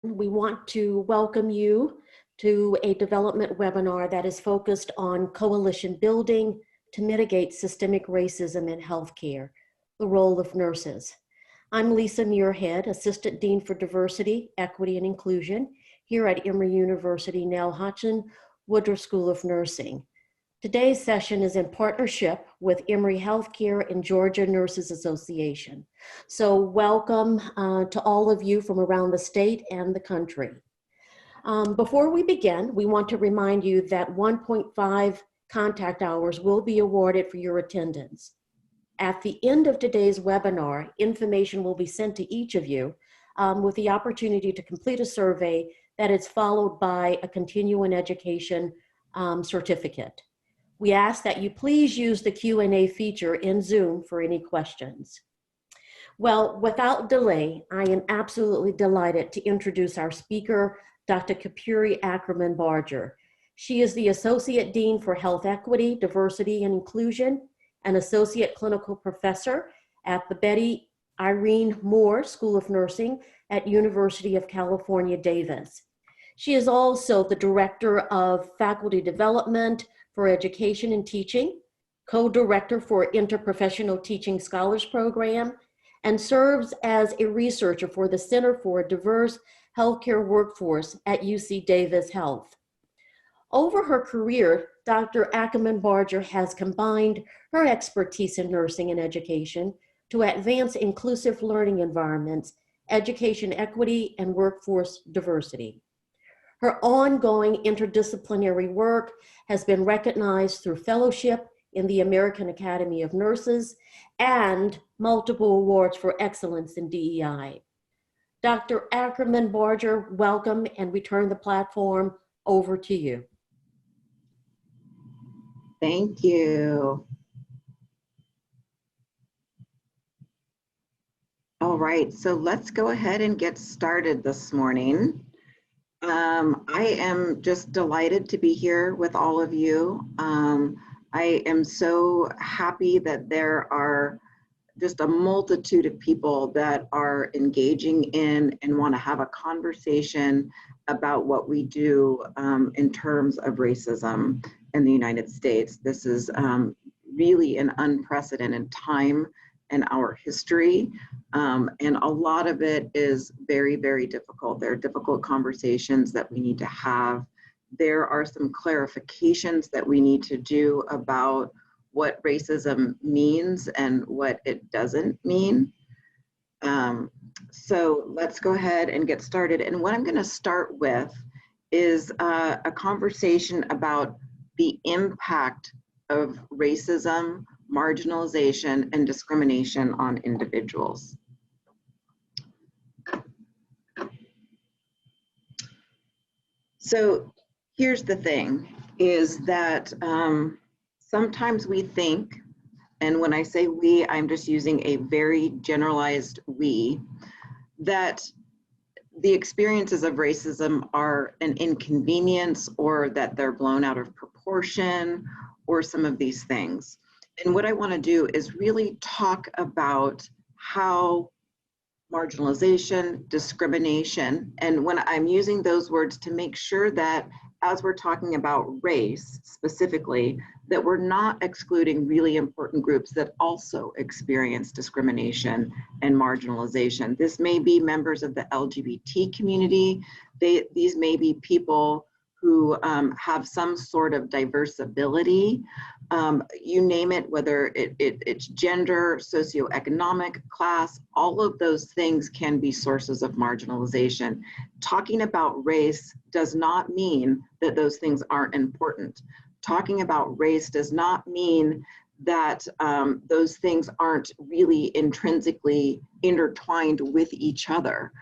We want to welcome you to a development webinar that is focused on coalition building to mitigate systemic racism in healthcare, the role of nurses. I'm Lisa Muirhead, Assistant Dean for Diversity, Equity, and Inclusion here at Emory University, Nell Hodgson, Woodruff School of Nursing. Today's session is in partnership with Emory Healthcare and Georgia Nurses Association. So welcome to all of you from around the state and the country. Before we begin, we want to remind you that 1.5 contact hours will be awarded for your attendance. At the end of today's webinar, information will be sent to each of you with the opportunity to complete a survey that is followed by a continuing education certificate. We ask that you please use the Q&A feature in Zoom for any questions. Well, without delay, I am absolutely delighted to introduce our speaker, Dr. Kupiri Ackerman-Barger. She is the Associate Dean for Health Equity, Diversity, and Inclusion, and Associate Clinical Professor at the Betty Irene Moore School of Nursing at University of California, Davis. She is also the Director of Faculty Development for Education and Teaching, co-director for Interprofessional Teaching Scholars Program, and serves as a researcher for the Center for a Diverse Healthcare Workforce at UC Davis Health. Over her career, Dr. Ackerman-Barger has combined her expertise in nursing and education to advance inclusive learning environments, education equity, and workforce diversity. Her ongoing interdisciplinary work has been recognized through fellowship in the American Academy of Nurses and multiple awards for excellence in DEI. Dr. Ackerman-Barger, welcome, and we turn the platform over to you. Thank you. All right, so let's go ahead and get started this morning. I am just delighted to be here with all of you. I am so happy that there are just a multitude of people that are engaging in and want to have a conversation about what we do in terms of racism in the United States. This is really an unprecedented time in our history, and a lot of it is very, very difficult. There are difficult conversations that we need to have. There are some clarifications that we need to do about what racism means and what it doesn't mean. So let's go ahead and get started. And what I'm going to start with is a conversation about the impact of racism, marginalization, and discrimination on individuals. So here's the thing, is that sometimes we think, and when I say we, I'm just using a very generalized we, that the experiences of racism are an inconvenience or that they're blown out of proportion or some of these things. And what I want to do is really talk about how marginalization, discrimination, and when I'm using those words to make sure that as we're talking about race specifically, that we're not excluding really important groups that also experience discrimination and marginalization. This may be members of the LGBT community. These may be people who have some sort of diverse ability. You name it, whether it's gender, socioeconomic, class, all of those things can be sources of marginalization. Talking about race does not mean that those things aren't important. Talking about race does not mean that those things aren't really intrinsically intertwined with each other.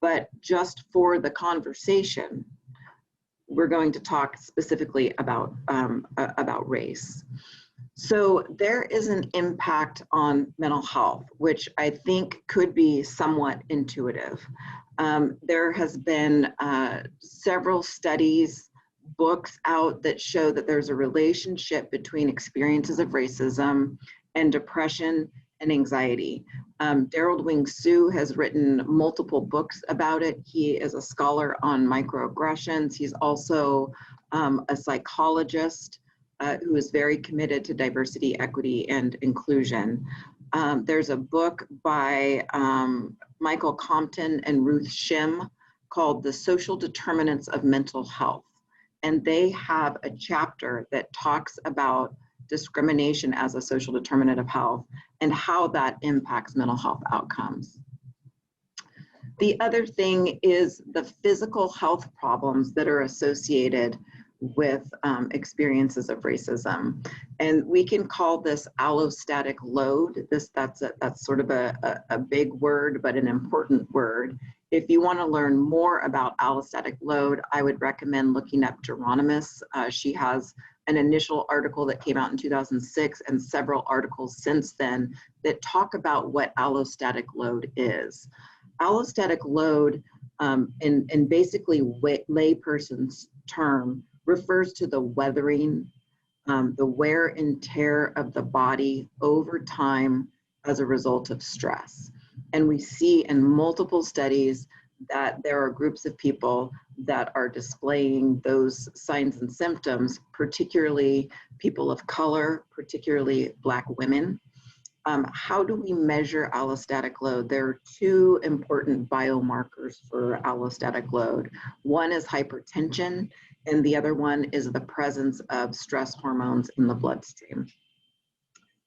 But just for the conversation, we're going to talk specifically about race. So there is an impact on mental health, which I think could be somewhat intuitive. There has been several studies, books out that show that there's a relationship between experiences of racism and depression and anxiety. Daryl Wing Su has written multiple books about it. He is a scholar on microaggressions. He's also a psychologist who is very committed to diversity, equity, and inclusion. There's a book by Michael Compton and Ruth Shim called The Social Determinants of Mental Health. And they have a chapter that talks about discrimination as a social determinant of health and how that impacts mental health outcomes. The other thing is the physical health problems that are associated with experiences of racism. And we can call this allostatic load. That's sort of a big word, but an important word. If you want to learn more about allostatic load, I would recommend looking up Geronimus. She has an initial article that came out in 2006 and several articles since then that talk about what allostatic load is. Allostatic load, in basically layperson's term, refers to the weathering, the wear and tear of the body over time as a result of stress. And we see in multiple studies that there are groups of people that are displaying those signs and symptoms, particularly people of color, particularly Black women. How do we measure allostatic load? There are two important biomarkers for allostatic load. One is hypertension, and the other one is the presence of stress hormones in the bloodstream.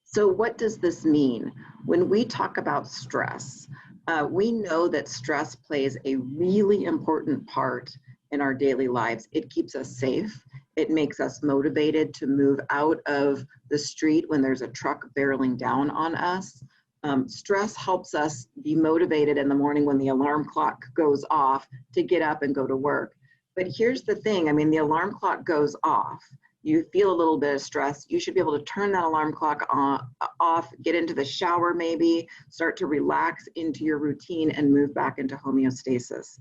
So what does this mean? When we talk about stress, we know that stress plays a really important part in our daily lives. It keeps us safe. It makes us motivated to move out of the street when there's a truck barreling down on us. Stress helps us be motivated in the morning when the alarm clock goes off to get up and go to work. But here's the thing, I mean, the alarm clock goes off. You feel a little bit of stress. You should be able to turn that alarm clock off, get into the shower maybe, start to relax into your routine and move back into homeostasis.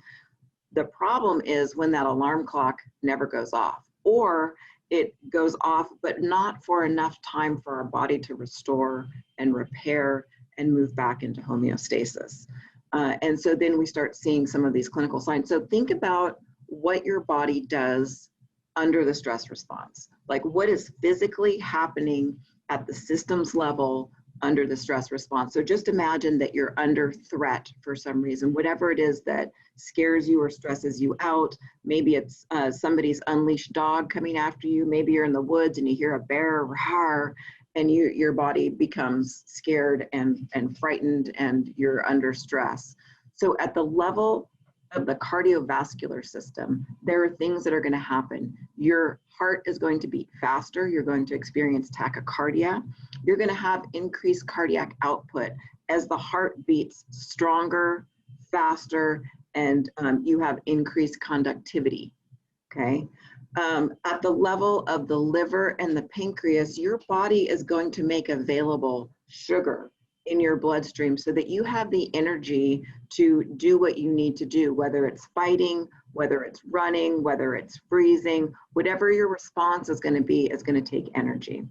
The problem is when that alarm clock never goes off, or it goes off, but not for enough time for our body to restore and repair and move back into homeostasis. And so then we start seeing some of these clinical signs. So think about what your body does under the stress response. Like what is physically happening at the systems level under the stress response. So just imagine that you're under threat for some reason, whatever it is that scares you or stresses you out. Maybe it's somebody's unleashed dog coming after you. Maybe you're in the woods and you hear a bear roar and your body becomes scared and frightened and you're under stress. So at the level of the cardiovascular system, there are things that are going to happen. Your heart is going to beat faster. You're going to experience tachycardia. You're going to have increased cardiac output as the heart beats stronger, faster, and you have increased conductivity, okay? At the level of the liver and the pancreas, your body is going to make available sugar in your bloodstream so that you have the energy to do what you need to do, whether it's fighting, whether it's running, whether it's freezing, whatever your response is going to be, is going to take energy.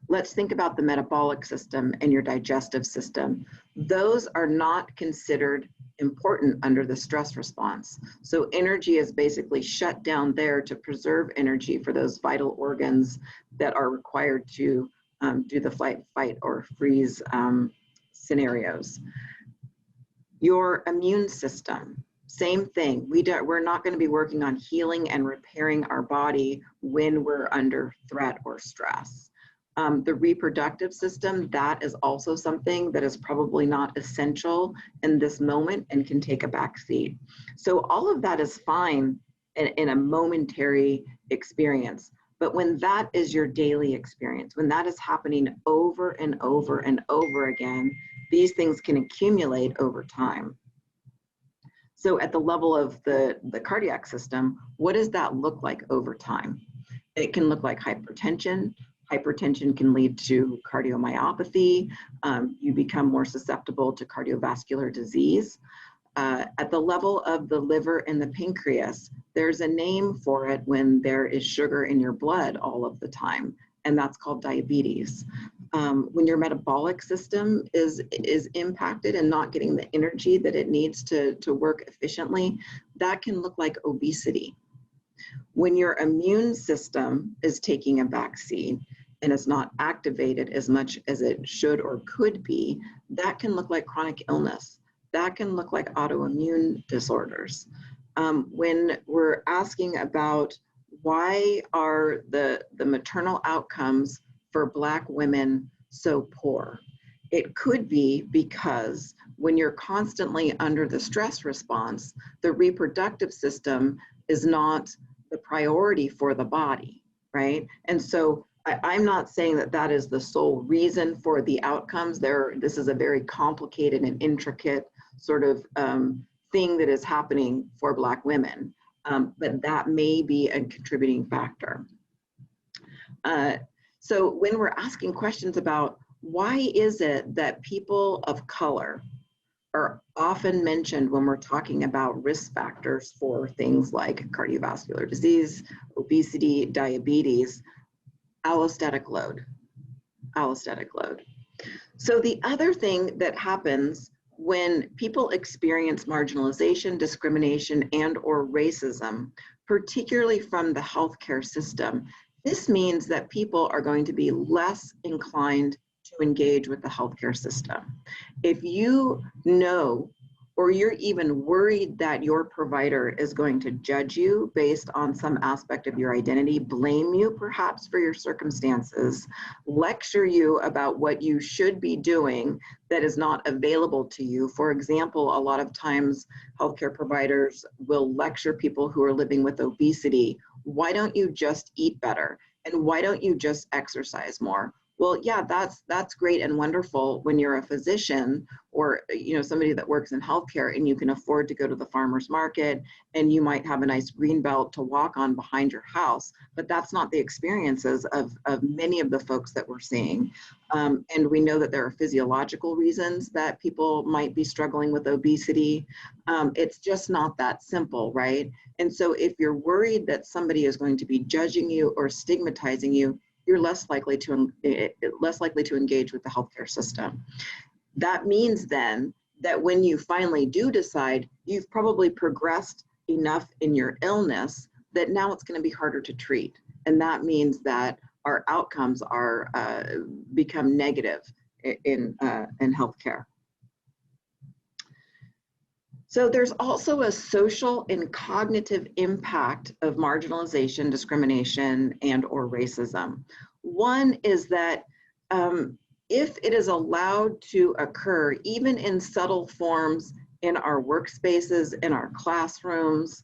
Let's think about the metabolic system and your digestive system. Those are not considered important under the stress response. So energy is basically shut down there to preserve energy for those vital organs that are required to do the fight or freeze scenarios. Your immune system, same thing. We're not going to be working on healing and repairing our body when we're under threat or stress. The reproductive system, that is also something that is probably not essential in this moment and can take a back seat. So all of that is fine in a momentary experience. But when that is your daily experience, when that is happening over and over and over again, these things can accumulate over time. So at the level of the cardiac system, what does that look like over time? It can look like hypertension. Hypertension can lead to cardiomyopathy. You become more susceptible to cardiovascular disease. At the level of the liver and the pancreas, there's a name for it when there is sugar in your blood all of the time, and that's called diabetes. when your metabolic system is impacted and not getting the energy that it needs to work efficiently, that can look like obesity. When your immune system is taking a backseat and is not activated as much as it should or could be, that can look like chronic illness. That can look like autoimmune disorders. When we're asking about why are the maternal outcomes for Black women so poor, it could be because when you're constantly under the stress response, the reproductive system is not the priority for the body, right? And so I'm not saying that that is the sole reason for the outcomes. This is a very complicated and intricate sort of thing that is happening for Black women, but that may be a contributing factor. So when we're asking questions about why is it that people of color are often mentioned when we're talking about risk factors for things like cardiovascular disease, obesity, diabetes, allostatic load. So the other thing that happens when people experience marginalization, discrimination, and or racism, particularly from the healthcare system, this means that people are going to be less inclined to engage with the healthcare system. If you know, or you're even worried that your provider is going to judge you based on some aspect of your identity, blame you perhaps for your circumstances, lecture you about what you should be doing that is not available to you. For example, a lot of times healthcare providers will lecture people who are living with obesity, why don't you just eat better? And why don't you just exercise more? Well, yeah, that's great and wonderful when you're a physician or somebody that works in healthcare and you can afford to go to the farmer's market and you might have a nice green belt to walk on behind your house, but that's not the experiences of many of the folks that we're seeing. And we know that there are physiological reasons that people might be struggling with obesity. It's just not that simple, right? And so if you're worried that somebody is going to be judging you or stigmatizing you, you're less likely to engage with the healthcare system. That means then that when you finally do decide, you've probably progressed enough in your illness that now it's going to be harder to treat. And that means that our outcomes are become negative in healthcare. So there's also a social and cognitive impact of marginalization, discrimination, and or racism. One is that if it is allowed to occur, even in subtle forms in our workspaces, in our classrooms,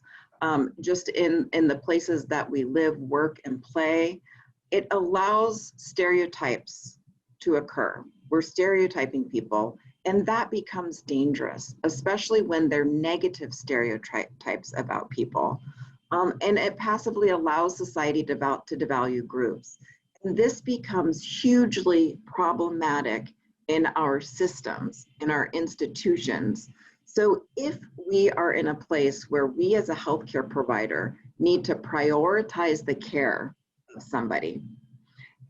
just in the places that we live, work, and play, it allows stereotypes to occur. We're stereotyping people. And that becomes dangerous, especially when they're negative stereotypes about people. And it passively allows society to devalue groups. And this becomes hugely problematic in our systems, in our institutions. So if we are in a place where we as a healthcare provider need to prioritize the care of somebody,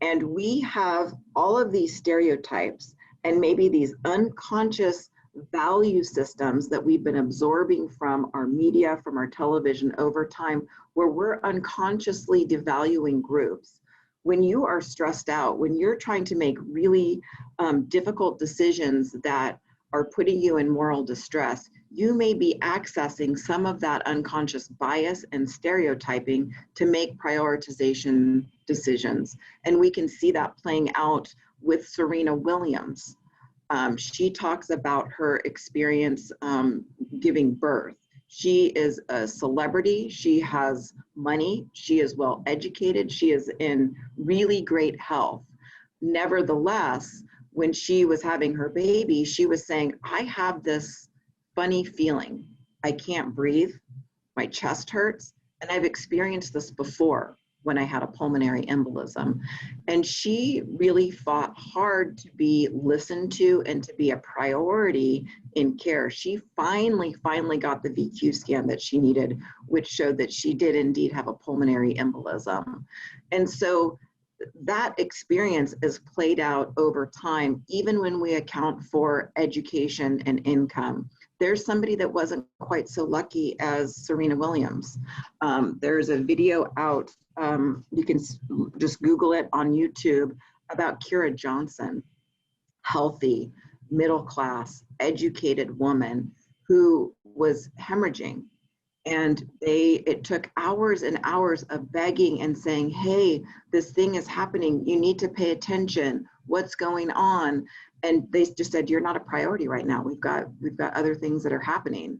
and we have all of these stereotypes and maybe these unconscious value systems that we've been absorbing from our media, from our television over time, where we're unconsciously devaluing groups. When you are stressed out, when you're trying to make really difficult decisions that are putting you in moral distress, you may be accessing some of that unconscious bias and stereotyping to make prioritization decisions. And we can see that playing out with Serena Williams. She talks about her experience giving birth. She is a celebrity, she has money, she is well educated, she is in really great health. Nevertheless, when she was having her baby, she was saying, I have this funny feeling. I can't breathe, my chest hurts, and I've experienced this before when I had a pulmonary embolism. And she really fought hard to be listened to and to be a priority in care. She finally got the VQ scan that she needed, which showed that she did indeed have a pulmonary embolism. And so that experience is played out over time, even when we account for education and income. There's somebody that wasn't quite so lucky as Serena Williams. There's a video out, you can just Google it on YouTube, about Kira Johnson, healthy, middle class, educated woman who was hemorrhaging. And it took hours and hours of begging and saying, hey, this thing is happening. You need to pay attention. What's going on? And they just said, you're not a priority right now. We've got other things that are happening.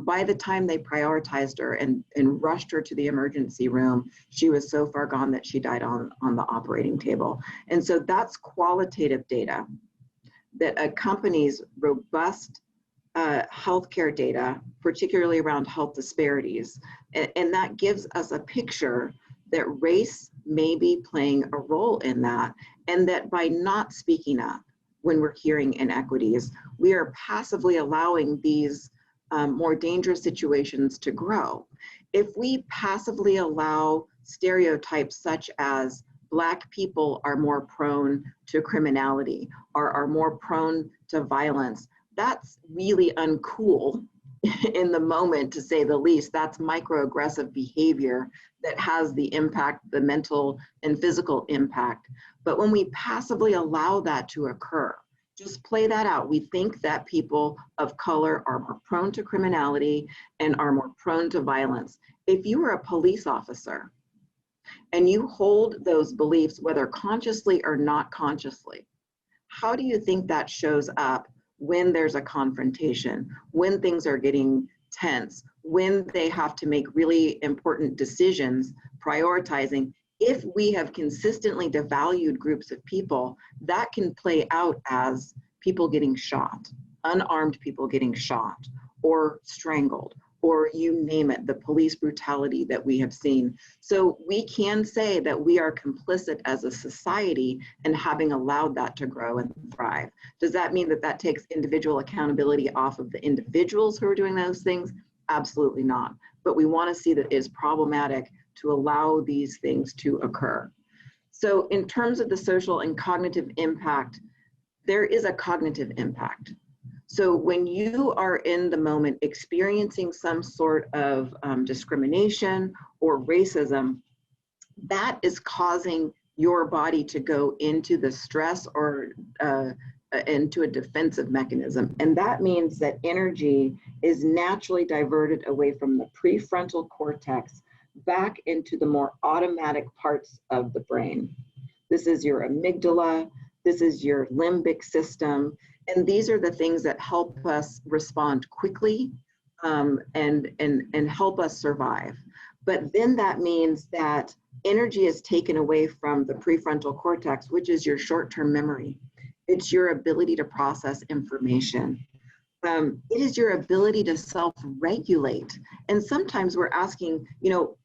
By the time they prioritized her and rushed her to the emergency room, she was so far gone that she died on the operating table. And so that's qualitative data that accompanies robust healthcare data, particularly around health disparities. And that gives us a picture that race may be playing a role in that, and that by not speaking up when we're hearing inequities, we are passively allowing these more dangerous situations to grow. If we passively allow stereotypes such as Black people are more prone to criminality or are more prone to violence, that's really uncool in the moment, to say the least. That's microaggressive behavior that has the impact, the mental and physical impact. But when we passively allow that to occur, just play that out. We think that people of color are more prone to criminality and are more prone to violence. If you are a police officer and you hold those beliefs, whether consciously or not consciously, how do you think that shows up when there's a confrontation, when things are getting tense, when they have to make really important decisions, prioritizing? If we have consistently devalued groups of people, that can play out as people getting shot, unarmed people getting shot or strangled, or you name it, the police brutality that we have seen. So we can say that we are complicit as a society in having allowed that to grow and thrive. Does that mean that that takes individual accountability off of the individuals who are doing those things? Absolutely not. But we want to see that it is problematic to allow these things to occur. So in terms of the social and cognitive impact, there is a cognitive impact. So when you are in the moment experiencing some sort of discrimination or racism, that is causing your body to go into the stress or into a defensive mechanism. And that means that energy is naturally diverted away from the prefrontal cortex back into the more automatic parts of the brain. This is your amygdala, this is your limbic system, and these are the things that help us respond quickly and help us survive. But then that means that energy is taken away from the prefrontal cortex, which is your short-term memory. It's your ability to process information. It is your ability to self-regulate. And sometimes we're asking,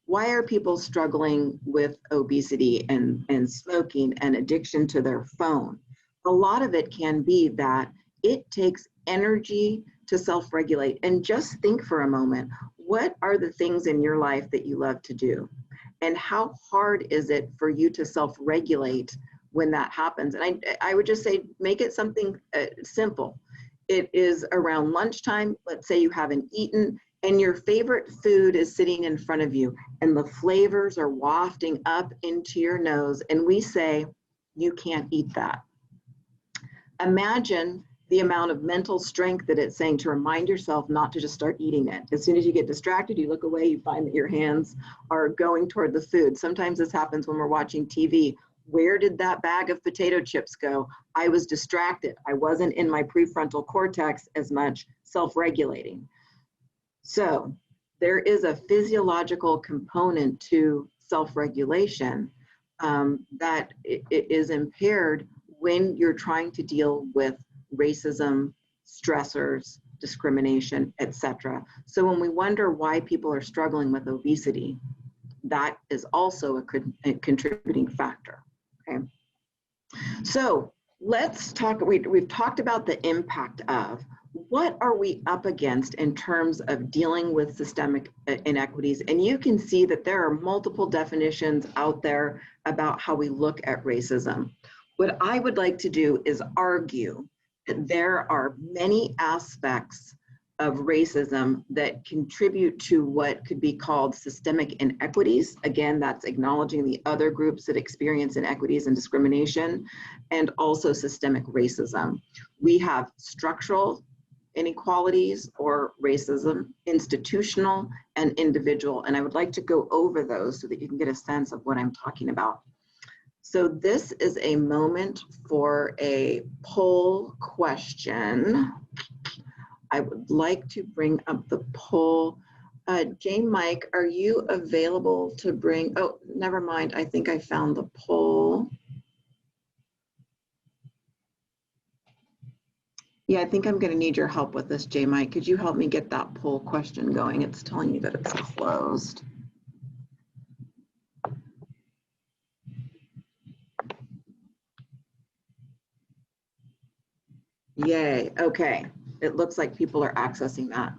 why are people struggling with obesity and smoking and addiction to their phone? A lot of it can be that it takes energy to self-regulate. And just think for a moment, what are the things in your life that you love to do? And how hard is it for you to self-regulate when that happens? And I would just say, make it something simple. It is around lunchtime. Let's say you haven't eaten and your favorite food is sitting in front of you and the flavors are wafting up into your nose, and we say, you can't eat that. Imagine the amount of mental strength that it's saying to remind yourself not to just start eating it. As soon as you get distracted, you look away, you find that your hands are going toward the food. Sometimes this happens when we're watching TV. Where did that bag of potato chips go? I was distracted. I wasn't in my prefrontal cortex as much self-regulating. So there is a physiological component to self-regulation that it is impaired when you're trying to deal with racism, stressors, discrimination, etc. So when we wonder why people are struggling with obesity, that is also a contributing factor. Okay. So let's talk, we've talked about the impact of. what are we up against in terms of dealing with systemic inequities? And you can see that there are multiple definitions out there about how we look at racism. What I would like to do is argue that there are many aspects of racism that contribute to what could be called systemic inequities. Again, that's acknowledging the other groups that experience inequities and discrimination, and also systemic racism. We have structural inequalities or racism, institutional and individual. And I would like to go over those so that you can get a sense of what I'm talking about. So this is a moment for a poll question. I would like to bring up the poll. Jane Mike, are you available to bring, oh, never mind. I think I found the poll. Yeah, I think I'm going to need your help with this, J. Mike. Could you help me get that poll question going? It's telling me that it's closed. Yay, okay. It looks like people are accessing that.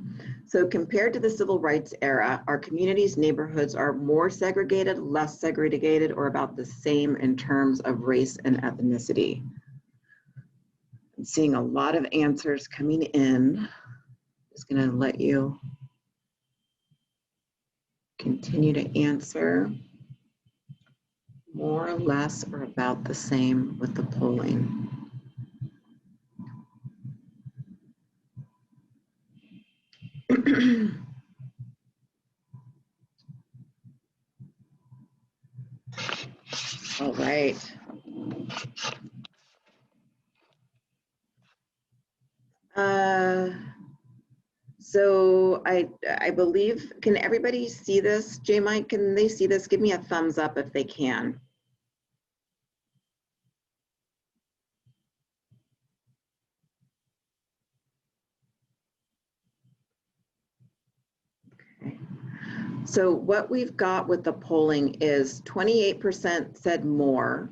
So compared to the civil rights era, our communities' neighborhoods are more segregated, less segregated, or about the same in terms of race and ethnicity. I'm seeing a lot of answers coming in. Just gonna let you continue to answer. More or less or about the same with the polling. All right. So I believe, can everybody see this? J. Mike, can they see this? Give me a thumbs up if they can. Okay. So what we've got with the polling is 28% said more,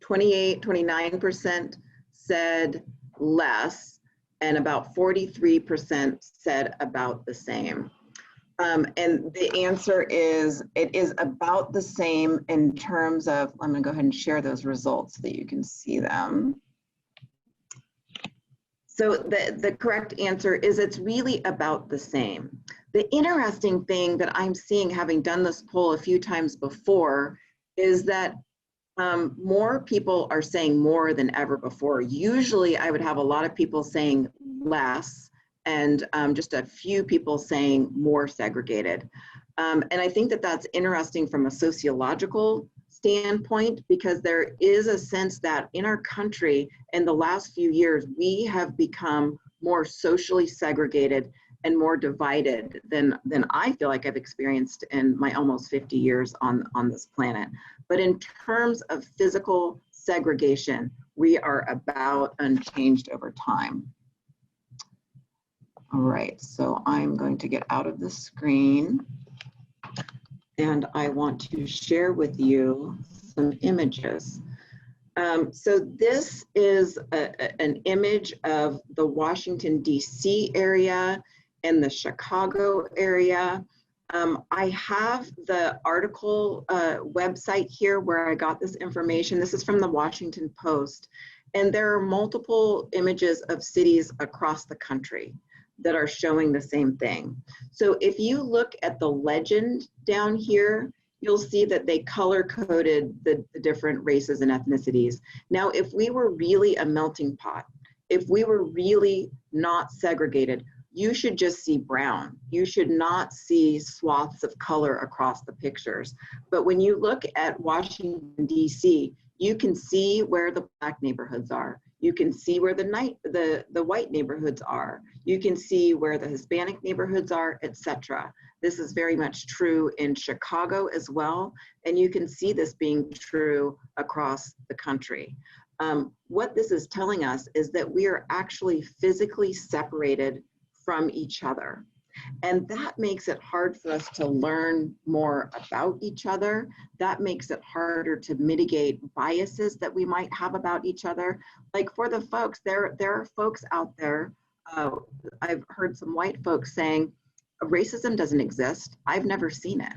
29% said less, and about 43% said about the same. And the answer is, it is about the same in terms of, I'm gonna go ahead and share those results so that you can see them. So the correct answer is it's really about the same. The interesting thing that I'm seeing, having done this poll a few times before, is that more people are saying more than ever before. Usually I would have a lot of people saying less and just a few people saying more segregated. And I think that that's interesting from a sociological standpoint, because there is a sense that in our country in the last few years, we have become more socially segregated and more divided than I feel like I've experienced in my almost 50 years on this planet. But in terms of physical segregation, we are about unchanged over time. All right, so I'm going to get out of the screen and I want to share with you some images. So this is an image of the Washington, D.C. area and the Chicago area. I have the article website here where I got this information. This is from the Washington Post. And there are multiple images of cities across the country that are showing the same thing. So if you look at the legend down here, you'll see that they color coded the different races and ethnicities. Now, if we were really a melting pot, if we were really not segregated, you should just see brown. You should not see swaths of color across the pictures. But when you look at Washington, D.C., you can see where the Black neighborhoods are. You can see where the white neighborhoods are. You can see where the Hispanic neighborhoods are, etc. This is very much true in Chicago as well. And you can see this being true across the country. What this is telling us is that we are actually physically separated from each other. And that makes it hard for us to learn more about each other. That makes it harder to mitigate biases that we might have about each other. Like for the folks, there are folks out there I've heard some white folks saying, racism doesn't exist. I've never seen it.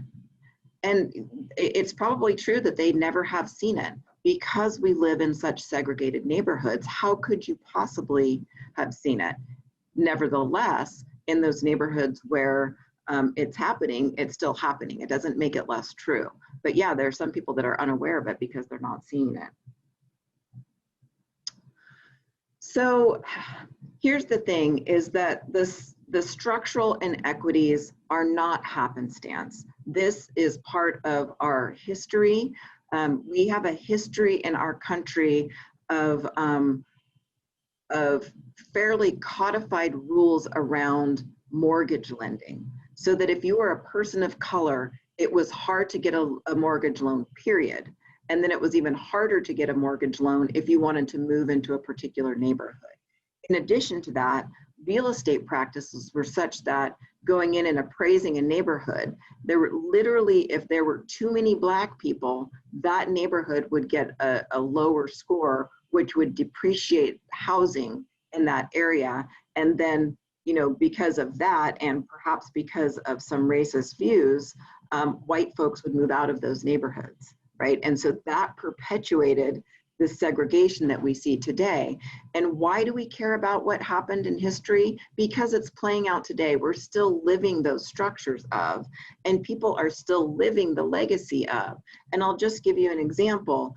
And it's probably true that they never have seen it because we live in such segregated neighborhoods. How could you possibly have seen it? Nevertheless, in those neighborhoods where it's happening, it's still happening. It doesn't make it less true. But yeah, there are some people that are unaware of it because they're not seeing it. So here's the thing, is that the structural inequities are not happenstance. This is part of our history. We have a history in our country of fairly codified rules around mortgage lending, so that if you were a person of color, it was hard to get a mortgage loan, period. And then it was even harder to get a mortgage loan if you wanted to move into a particular neighborhood. In addition to that, real estate practices were such that going in and appraising a neighborhood, there were literally, if there were too many Black people, that neighborhood would get a lower score, which would depreciate housing in that area. And then, you know, because of that, and perhaps because of some racist views, white folks would move out of those neighborhoods, right? And so that perpetuated the segregation that we see today. And why do we care about what happened in history? Because it's playing out today. We're still living those structures of, and people are still living the legacy of. And I'll just give you an example.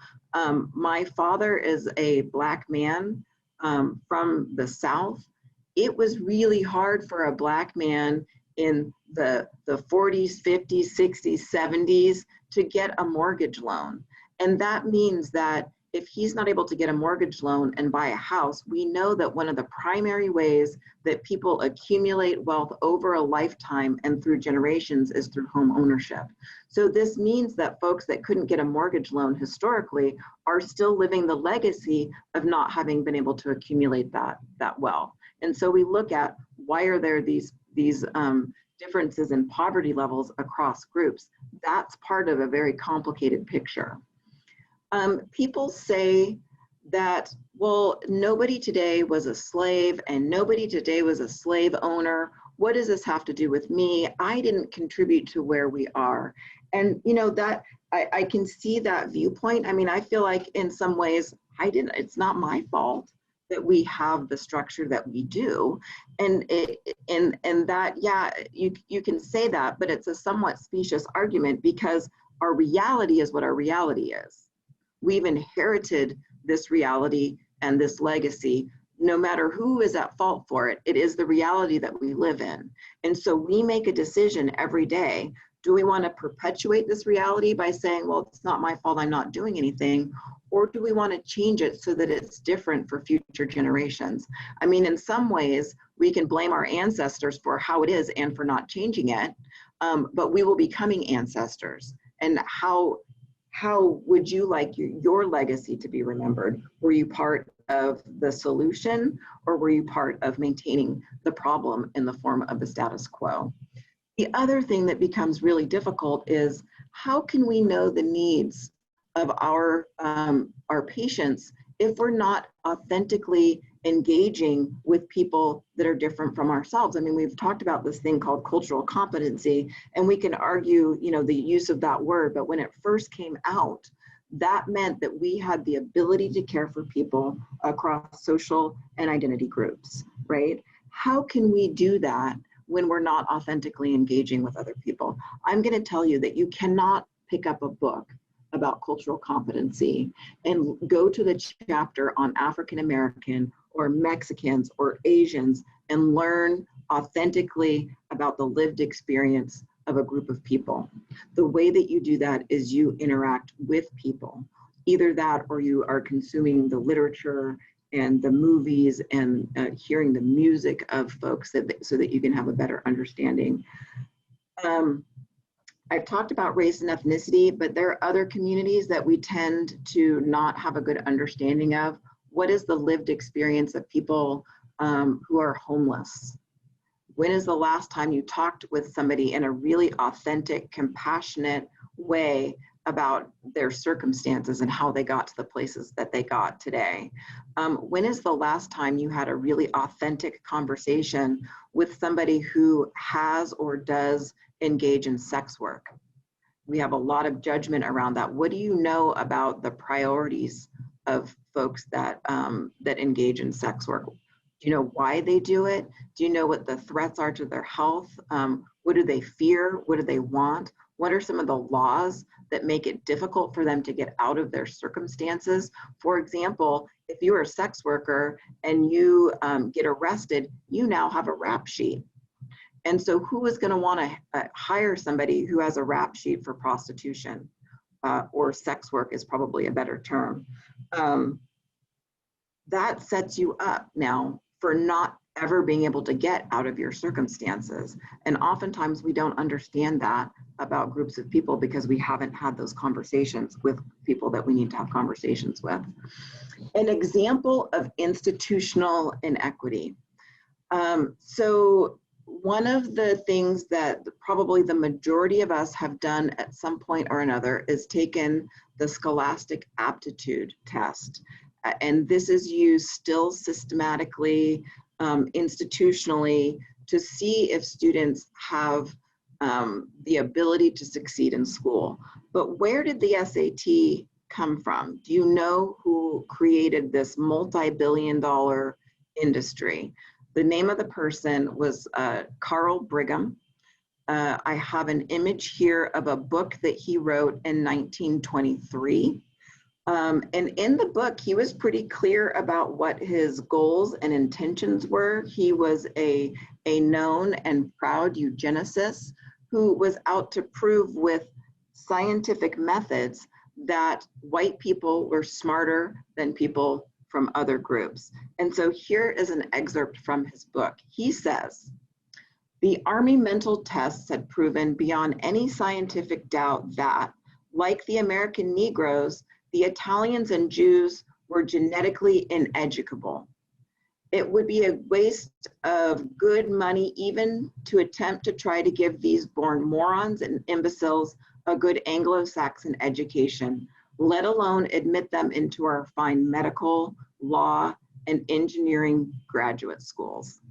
My father is a Black man from the South. It was really hard for a Black man in the 40s, 50s, 60s, 70s to get a mortgage loan. And that means that if he's not able to get a mortgage loan and buy a house, we know that one of the primary ways that people accumulate wealth over a lifetime and through generations is through home ownership. So this means that folks that couldn't get a mortgage loan historically are still living the legacy of not having been able to accumulate that wealth. And so we look at, why are there these differences in poverty levels across groups? That's part of a very complicated picture. People say that, well, nobody today was a slave and nobody today was a slave owner. What does this have to do with me? I didn't contribute to where we are. And you know, that I can see that viewpoint. I mean, I feel like in some ways it's not my fault that we have the structure that we do. And that, yeah, you can say that, but it's a somewhat specious argument because our reality is what our reality is. We've inherited this reality and this legacy. No matter who is at fault for it, it is the reality that we live in. And so we make a decision every day. Do we want to perpetuate this reality by saying, well, it's not my fault, I'm not doing anything? Or do we want to change it so that it's different for future generations? I mean, in some ways, we can blame our ancestors for how it is and for not changing it, but we will be becoming ancestors. And how would you like your legacy to be remembered? Were you part of the solution, or were you part of maintaining the problem in the form of the status quo? The other thing that becomes really difficult is, how can we know the needs of our patients if we're not authentically engaging with people that are different from ourselves? I mean, we've talked about this thing called cultural competency, and we can argue, you know, the use of that word, but when it first came out, that meant that we had the ability to care for people across social and identity groups, right? How can we do that when we're not authentically engaging with other people? I'm going to tell you that you cannot pick up a book about cultural competency and go to the chapter on African American or Mexicans or Asians and learn authentically about the lived experience of a group of people. The way that you do that is you interact with people. Either that, or you are consuming the literature and the movies and hearing the music of folks so that you can have a better understanding. I've talked about race and ethnicity, but there are other communities that we tend to not have a good understanding of. What is the lived experience of people who are homeless? When is the last time you talked with somebody in a really authentic, compassionate way about their circumstances and how they got to the places that they got today. When is the last time you had a really authentic conversation with somebody who has or does engage in sex work? We have a lot of judgment around that. What do you know about the priorities of folks that, that engage in sex work? Do you know why they do it? Do you know what the threats are to their health? What do they fear? What do they want? What are some of the laws that make it difficult for them to get out of their circumstances? For example, if you're a sex worker and you get arrested, you now have a rap sheet. And so who is going to want to hire somebody who has a rap sheet for prostitution or sex work is probably a better term. That sets you up now for not ever being able to get out of your circumstances. And oftentimes we don't understand that about groups of people because we haven't had those conversations with people that we need to have conversations with. An example of institutional inequity. So one of the things that probably the majority of us have done at some point or another is taken the Scholastic Aptitude test. And this is used still systematically, institutionally, to see if students have the ability to succeed in school. But where did the SAT come from? Do you know who created this multi-billion-dollar industry? The name of the person was Carl Brigham. I have an image here of a book that he wrote in 1923. And in the book, he was pretty clear about what his goals and intentions were. He was a known and proud eugenicist who was out to prove with scientific methods that white people were smarter than people from other groups. And so here is an excerpt from his book. He says, "The Army mental tests had proven beyond any scientific doubt that, like the American Negroes, the Italians and Jews were genetically ineducable. It would be a waste of good money even to attempt to try to give these born morons and imbeciles a good Anglo-Saxon education, let alone admit them into our fine medical, law, and engineering graduate schools."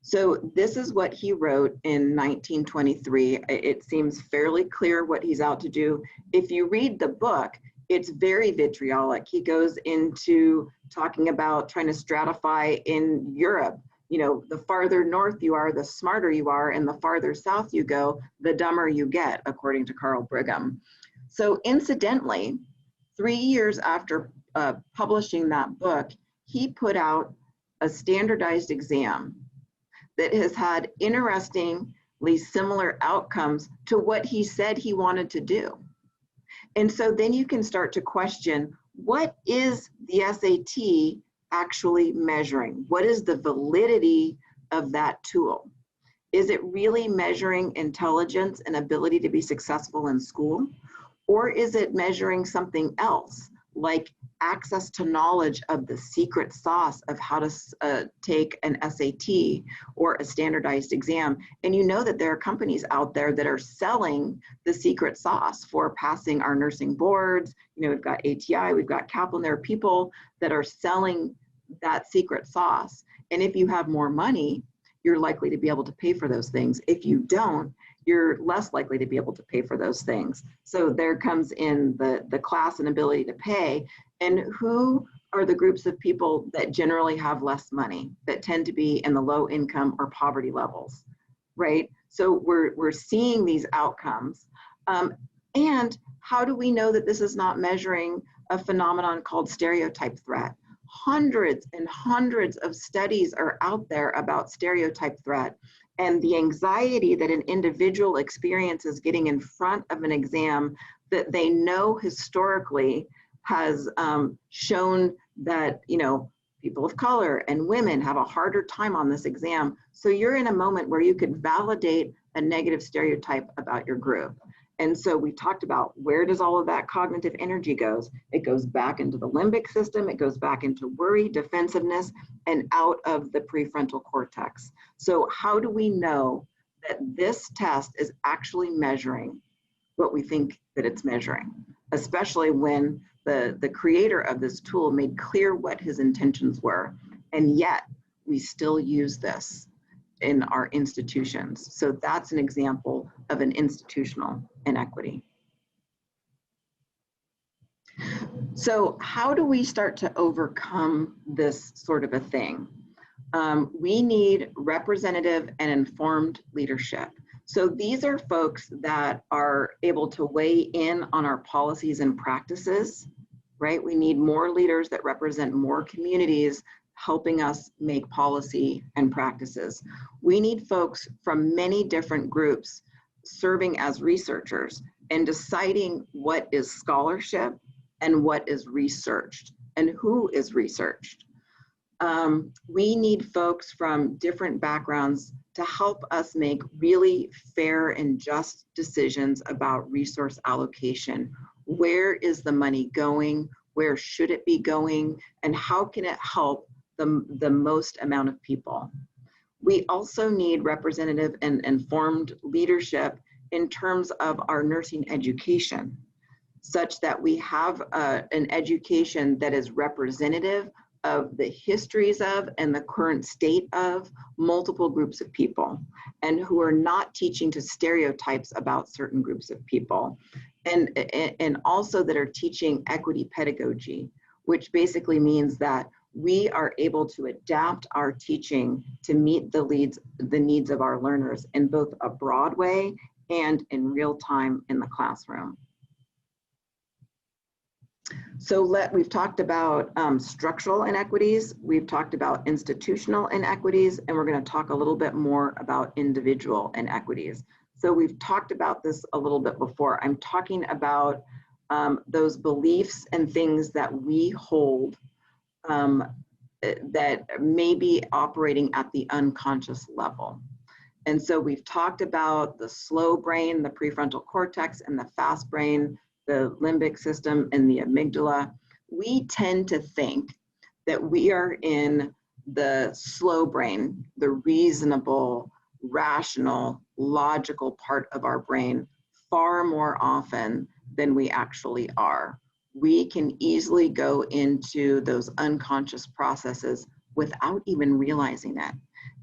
So this is what he wrote in 1923. It seems fairly clear what he's out to do. If you read the book, it's very vitriolic. He goes into talking about trying to stratify in Europe. You know, the farther north you are, the smarter you are, and the farther south you go, the dumber you get, according to Carl Brigham. So incidentally, 3 years after publishing that book, he put out a standardized exam that has had interestingly similar outcomes to what he said he wanted to do. And so then you can start to question, what is the SAT actually measuring? What is the validity of that tool? Is it really measuring intelligence and ability to be successful in school? Or is it measuring something else, like access to knowledge of the secret sauce of how to take an SAT or a standardized exam? And you know that there are companies out there that are selling the secret sauce for passing our nursing boards. You know, we've got ATI, we've got Kaplan. There are people that are selling that secret sauce. And if you have more money, you're likely to be able to pay for those things. If you don't, you're less likely to be able to pay for those things. So there comes in the class and ability to pay. And who are the groups of people that generally have less money, that tend to be in the low income or poverty levels, right? So we're seeing these outcomes. And how do we know that this is not measuring a phenomenon called stereotype threat? Hundreds and hundreds of studies are out there about stereotype threat and the anxiety that an individual experiences getting in front of an exam that they know historically has shown that, you know, people of color and women have a harder time on this exam. So you're in a moment where you could validate a negative stereotype about your group. And so we talked about, where does all of that cognitive energy goes? It goes back into the limbic system, it goes back into worry, defensiveness, and out of the prefrontal cortex. So how do we know that this test is actually measuring what we think that it's measuring, especially when the creator of this tool made clear what his intentions were, and yet we still use this in our institutions. So that's an example of an institutional inequity. So how do we start to overcome this sort of a thing? We need representative and informed leadership. So these are folks that are able to weigh in on our policies and practices, right? We need more leaders that represent more communities helping us make policy and practices. We need folks from many different groups serving as researchers and deciding what is scholarship and what is researched and who is researched. We need folks from different backgrounds to help us make really fair and just decisions about resource allocation. Where is the money going? Where should it be going? And how can it help the most amount of people? We also need representative and informed leadership in terms of our nursing education, such that we have an education that is representative of the histories of and the current state of multiple groups of people, and who are not teaching to stereotypes about certain groups of people, and also that are teaching equity pedagogy, which basically means that we are able to adapt our teaching to meet the needs of our learners in both a broad way and in real time in the classroom. So we've talked about structural inequities, we've talked about institutional inequities, and we're going to talk a little bit more about individual inequities. So we've talked about this a little bit before. I'm talking about those beliefs and things that we hold that may be operating at the unconscious level. And so we've talked about the slow brain, the prefrontal cortex, and the fast brain, the limbic system and the amygdala. We tend to think that we are in the slow brain, the reasonable, rational, logical part of our brain far more often than we actually are. We can easily go into those unconscious processes without even realizing it.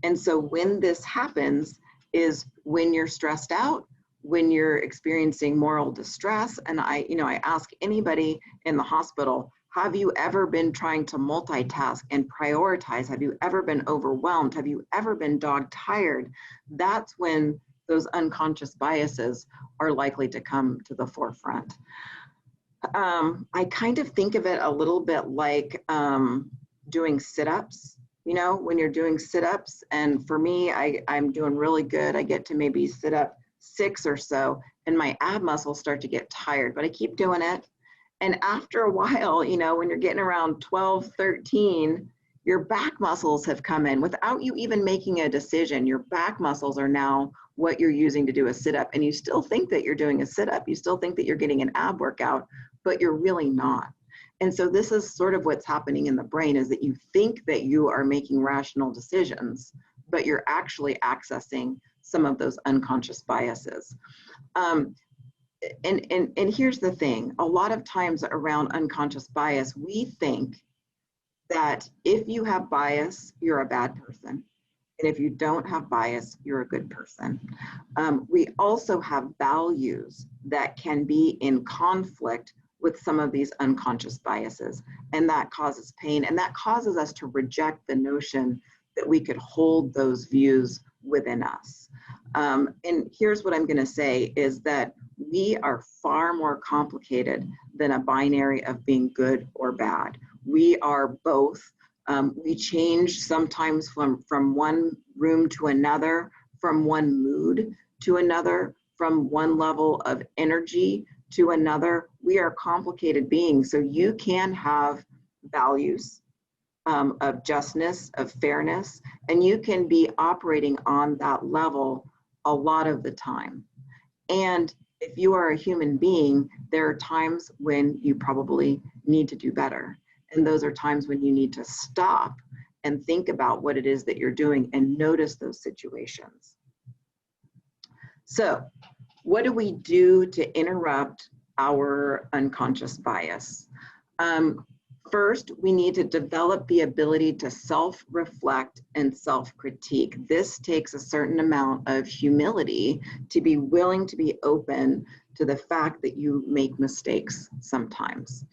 And so when this happens is when you're stressed out, when you're experiencing moral distress. And I ask anybody in the hospital, have you ever been trying to multitask and prioritize? Have you ever been overwhelmed? Have you ever been dog tired? That's when those unconscious biases are likely to come to the forefront. I kind of think of it a little bit like doing sit-ups. You know, when you're doing sit-ups, and for me, I'm doing really good. I get to maybe sit up 6 or so, and my ab muscles start to get tired, but I keep doing it. And after a while, you know, when you're getting around 12, 13, your back muscles have come in without you even making a decision. Your back muscles are now what you're using to do a sit-up, and you still think that you're doing a sit-up. You still think that you're getting an ab workout, but you're really not. And so this is sort of what's happening in the brain, is that you think that you are making rational decisions, but you're actually accessing some of those unconscious biases. And here's the thing, a lot of times around unconscious bias, we think that if you have bias, you're a bad person. And if you don't have bias, you're a good person. We also have values that can be in conflict with some of these unconscious biases, and that causes pain, and that causes us to reject the notion that we could hold those views within us. And here's what I'm going to say is that we are far more complicated than a binary of being good or bad. We are both. We change sometimes from one room to another, from one mood to another, from one level of energy to another. We are complicated beings, so you can have values of justness, of fairness, and you can be operating on that level a lot of the time. And if you are a human being, there are times when you probably need to do better. And those are times when you need to stop and think about what it is that you're doing and notice those situations. So What do we do to interrupt our unconscious bias? First, we need to develop the ability to self-reflect and self-critique. This takes a certain amount of humility to be willing to be open to the fact that you make mistakes sometimes.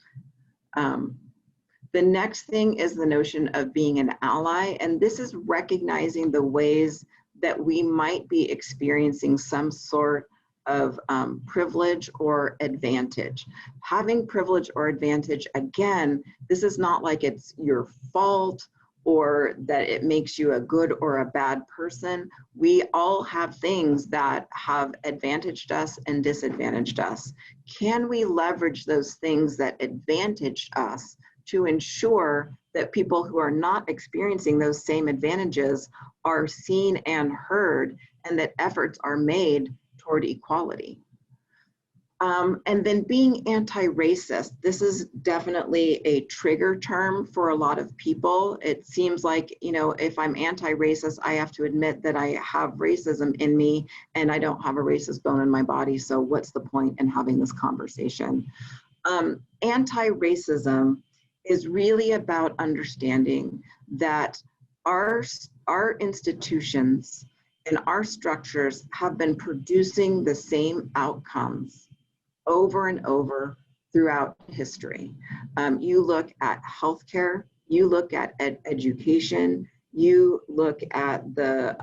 The next thing is the notion of being an ally, and this is recognizing the ways that we might be experiencing some sort of privilege or advantage. Having privilege or advantage, again, this is not like it's your fault or that it makes you a good or a bad person. We all have things that have advantaged us and disadvantaged us. Can we leverage those things that advantaged us to ensure that people who are not experiencing those same advantages are seen and heard, and that efforts are made toward equality? And then being anti-racist, this is definitely a trigger term for a lot of people. It seems like, you know, if I'm anti-racist, I have to admit that I have racism in me and I don't have a racist bone in my body. So what's the point in having this conversation? Anti-racism is really about understanding that our institutions and our structures have been producing the same outcomes over and over throughout history. You look at healthcare, you look at education, you look at the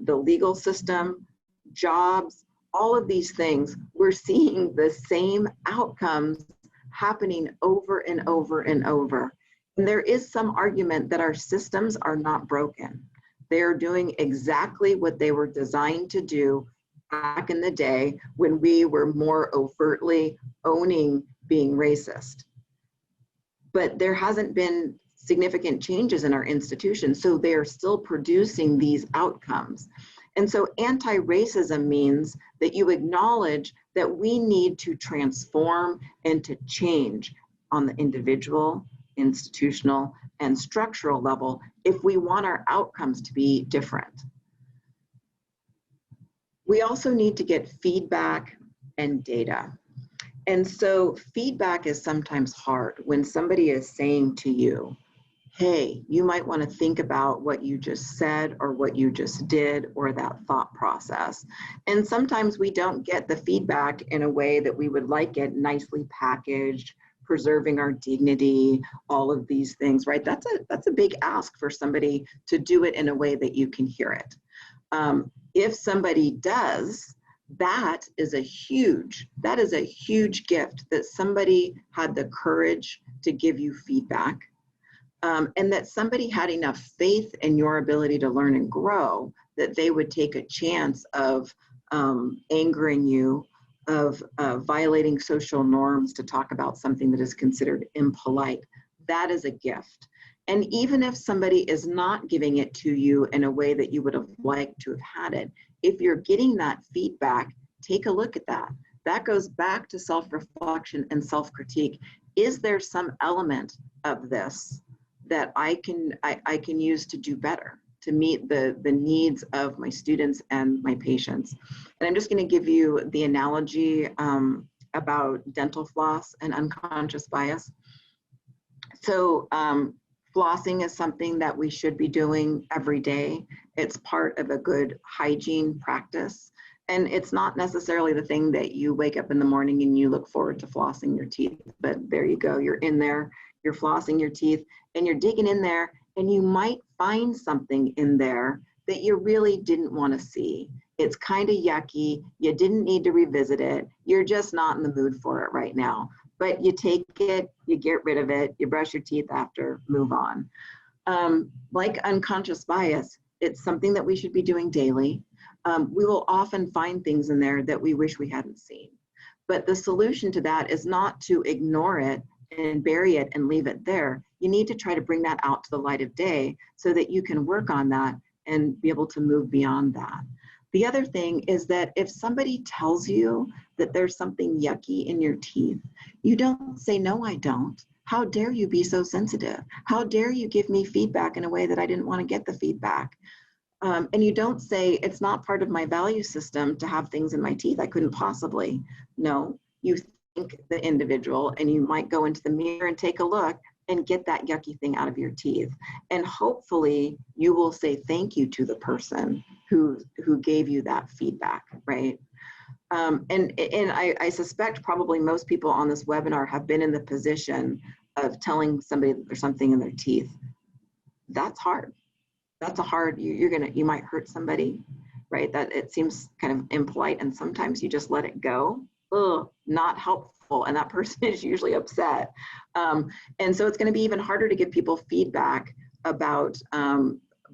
legal system, jobs, all of these things, we're seeing the same outcomes happening over and over and over. And there is some argument that our systems are not broken. They are doing exactly what they were designed to do back in the day when we were more overtly owning being racist. But there hasn't been significant changes in our institutions, so they are still producing these outcomes. And so anti-racism means that you acknowledge that we need to transform and to change on the individual, institutional, and structural level if we want our outcomes to be different. We also need to get feedback and data. And so feedback is sometimes hard when somebody is saying to you, hey, you might want to think about what you just said or what you just did or that thought process. And sometimes we don't get the feedback in a way that we would like it, nicely packaged, preserving our dignity, all of these things, right? That's a big ask for somebody to do it in a way that you can hear it. If somebody does, that is a huge gift that somebody had the courage to give you feedback. And that somebody had enough faith in your ability to learn and grow that they would take a chance of angering you, of violating social norms to talk about something that is considered impolite. That is a gift. And even if somebody is not giving it to you in a way that you would have liked to have had it, if you're getting that feedback, take a look at that. That goes back to self-reflection and self-critique. Is there some element of this that I can use to do better, to meet the needs of my students and my patients? And I'm just going to give you the analogy about dental floss and unconscious bias. So flossing is something that we should be doing every day. It's part of a good hygiene practice. And it's not necessarily the thing that you wake up in the morning and you look forward to flossing your teeth, but there you go, you're in there, you're flossing your teeth, and you're digging in there, and you might find something in there that you really didn't want to see. It's kind of yucky, you didn't need to revisit it, you're just not in the mood for it right now. But you take it, you get rid of it, you brush your teeth after, move on. Like unconscious bias, it's something that we should be doing daily. We will often find things in there that we wish we hadn't seen. But the solution to that is not to ignore it and bury it and leave it there. You need to try to bring that out to the light of day so that you can work on that and be able to move beyond that. The other thing is that if somebody tells you that there's something yucky in your teeth, you don't say, no, I don't. How dare you be so sensitive? How dare you give me feedback in a way that I didn't want to get the feedback? And you don't say, it's not part of my value system to have things in my teeth. I couldn't possibly. No, you think the individual, and you might go into the mirror and take a look and get that yucky thing out of your teeth. And hopefully you will say thank you to the person who gave you that feedback, right? And I suspect probably most people on this webinar have been in the position of telling somebody that there's something in their teeth. That's hard. That's a hard, you might hurt somebody, right? That it seems kind of impolite, and sometimes you just let it go. Ugh, not helpful, and that person is usually upset. And so it's going to be even harder to give people feedback about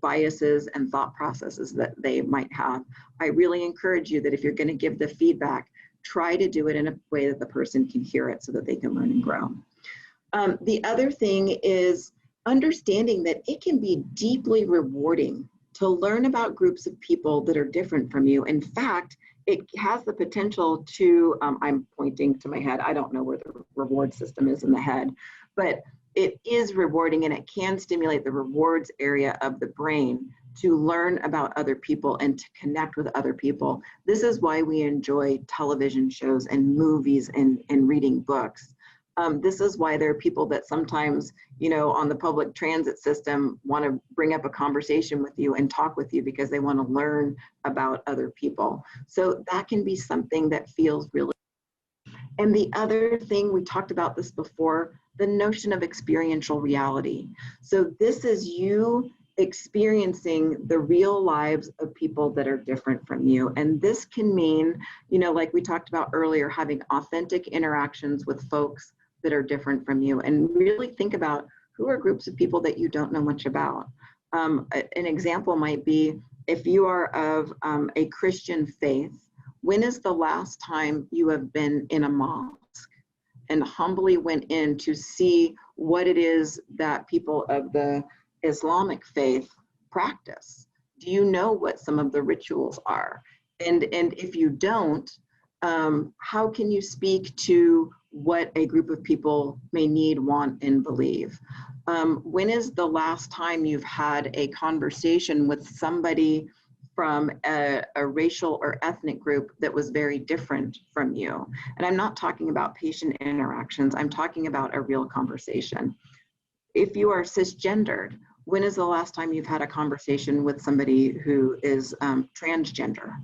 biases and thought processes that they might have. I really encourage you that if you're going to give the feedback, try to do it in a way that the person can hear it so that they can learn and grow. The other thing is understanding that it can be deeply rewarding to learn about groups of people that are different from you. In fact, it has the potential to, I'm pointing to my head, I don't know where the reward system is in the head, but it is rewarding, and it can stimulate the rewards area of the brain to learn about other people and to connect with other people. This is why we enjoy television shows and movies and reading books. This is why there are people that sometimes, on the public transit system want to bring up a conversation with you and talk with you because they want to learn about other people. So that can be something that feels really. And the other thing, we talked about this before, the notion of experiential reality. So this is you experiencing the real lives of people that are different from you. And this can mean, like we talked about earlier, having authentic interactions with folks that are different from you, and really think about who are groups of people that you don't know much about. An example might be, if you are of a Christian faith, when is the last time you have been in a mosque and humbly went in to see what it is that people of the Islamic faith practice? Do you know what some of the rituals are? And if you don't, how can you speak to what a group of people may need, want, and believe? When is the last time you've had a conversation with somebody from a racial or ethnic group that was very different from you? And I'm not talking about patient interactions, I'm talking about a real conversation. If you are cisgendered, when is the last time you've had a conversation with somebody who is transgender?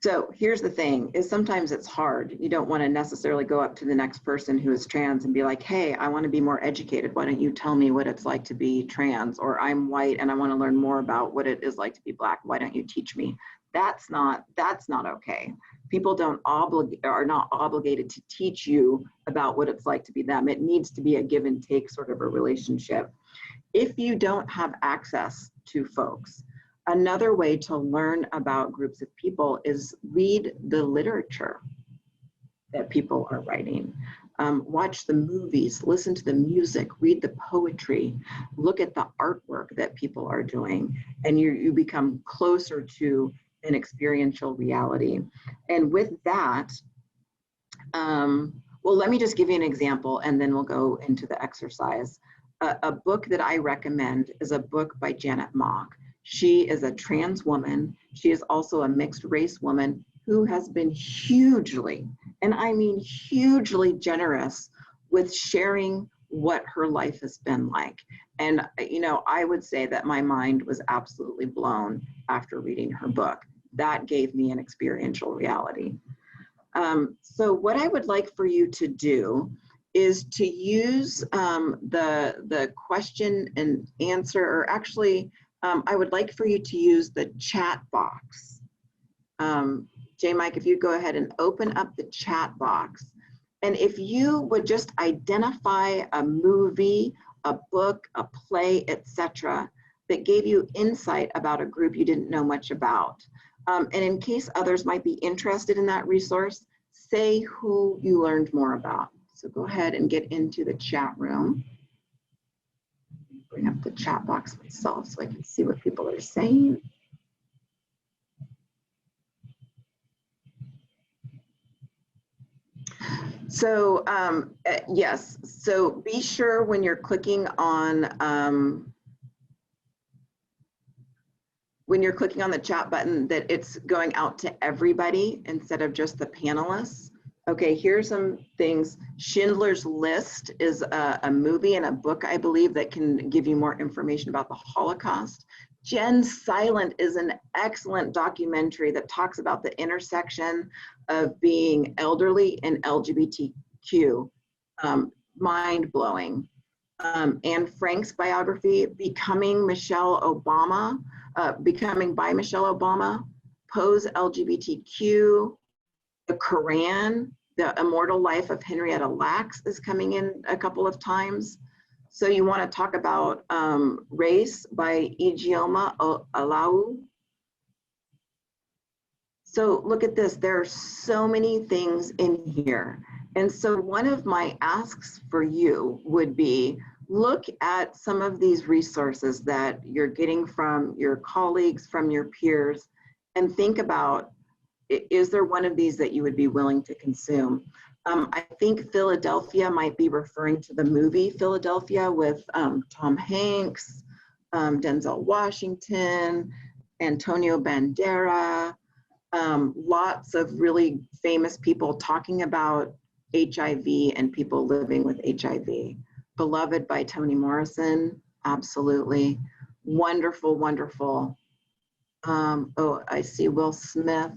So here's the thing, is sometimes it's hard. You don't want to necessarily go up to the next person who is trans and be like, hey, I want to be more educated. Why don't you tell me what it's like to be trans? Or I'm white and I want to learn more about what it is like to be Black. Why don't you teach me? That's not okay. People are not obligated to teach you about what it's like to be them. It needs to be a give and take sort of a relationship. If you don't have access to folks, another way to learn about groups of people is read the literature that people are writing. Watch the movies, listen to the music, read the poetry, look at the artwork that people are doing, and you become closer to an experiential reality. And with that, well, let me just give you an example and then we'll go into the exercise. A book that I recommend is a book by Janet Mock. She is a trans woman. She is also a mixed race woman who has been hugely, and I mean hugely, generous with sharing what her life has been like. And, I would say that my mind was absolutely blown after reading her book. That gave me an experiential reality. So what I would like for you to do is to use the question and answer, or actually, I would like for you to use the chat box. J. Mike, if you go ahead and open up the chat box, and if you would just identify a movie, a book, a play, etc., that gave you insight about a group you didn't know much about. And in case others might be interested in that resource, say who you learned more about. So go ahead and get into the chat room. Bring up the chat box myself so I can see what people are saying. So yes, so be sure when you're clicking on when you're clicking on the chat button that it's going out to everybody instead of just the panelists. Okay, here's some things. Schindler's List is a movie and a book, I believe, that can give you more information about the Holocaust. Jen Silent is an excellent documentary that talks about the intersection of being elderly and LGBTQ. Mind-blowing. Anne Frank's biography, Becoming by Michelle Obama, Pose LGBTQ, the Quran, The Immortal Life of Henrietta Lacks is coming in a couple of times. So you want to talk about Race by Ijeoma Alawu. So look at this, there are so many things in here. And so one of my asks for you would be, look at some of these resources that you're getting from your colleagues, from your peers, and think about, is there one of these that you would be willing to consume? I think Philadelphia might be referring to the movie Philadelphia with Tom Hanks, Denzel Washington, Antonio Banderas, lots of really famous people talking about HIV and people living with HIV. Beloved by Toni Morrison, absolutely. Wonderful, wonderful. Oh, I see Will Smith.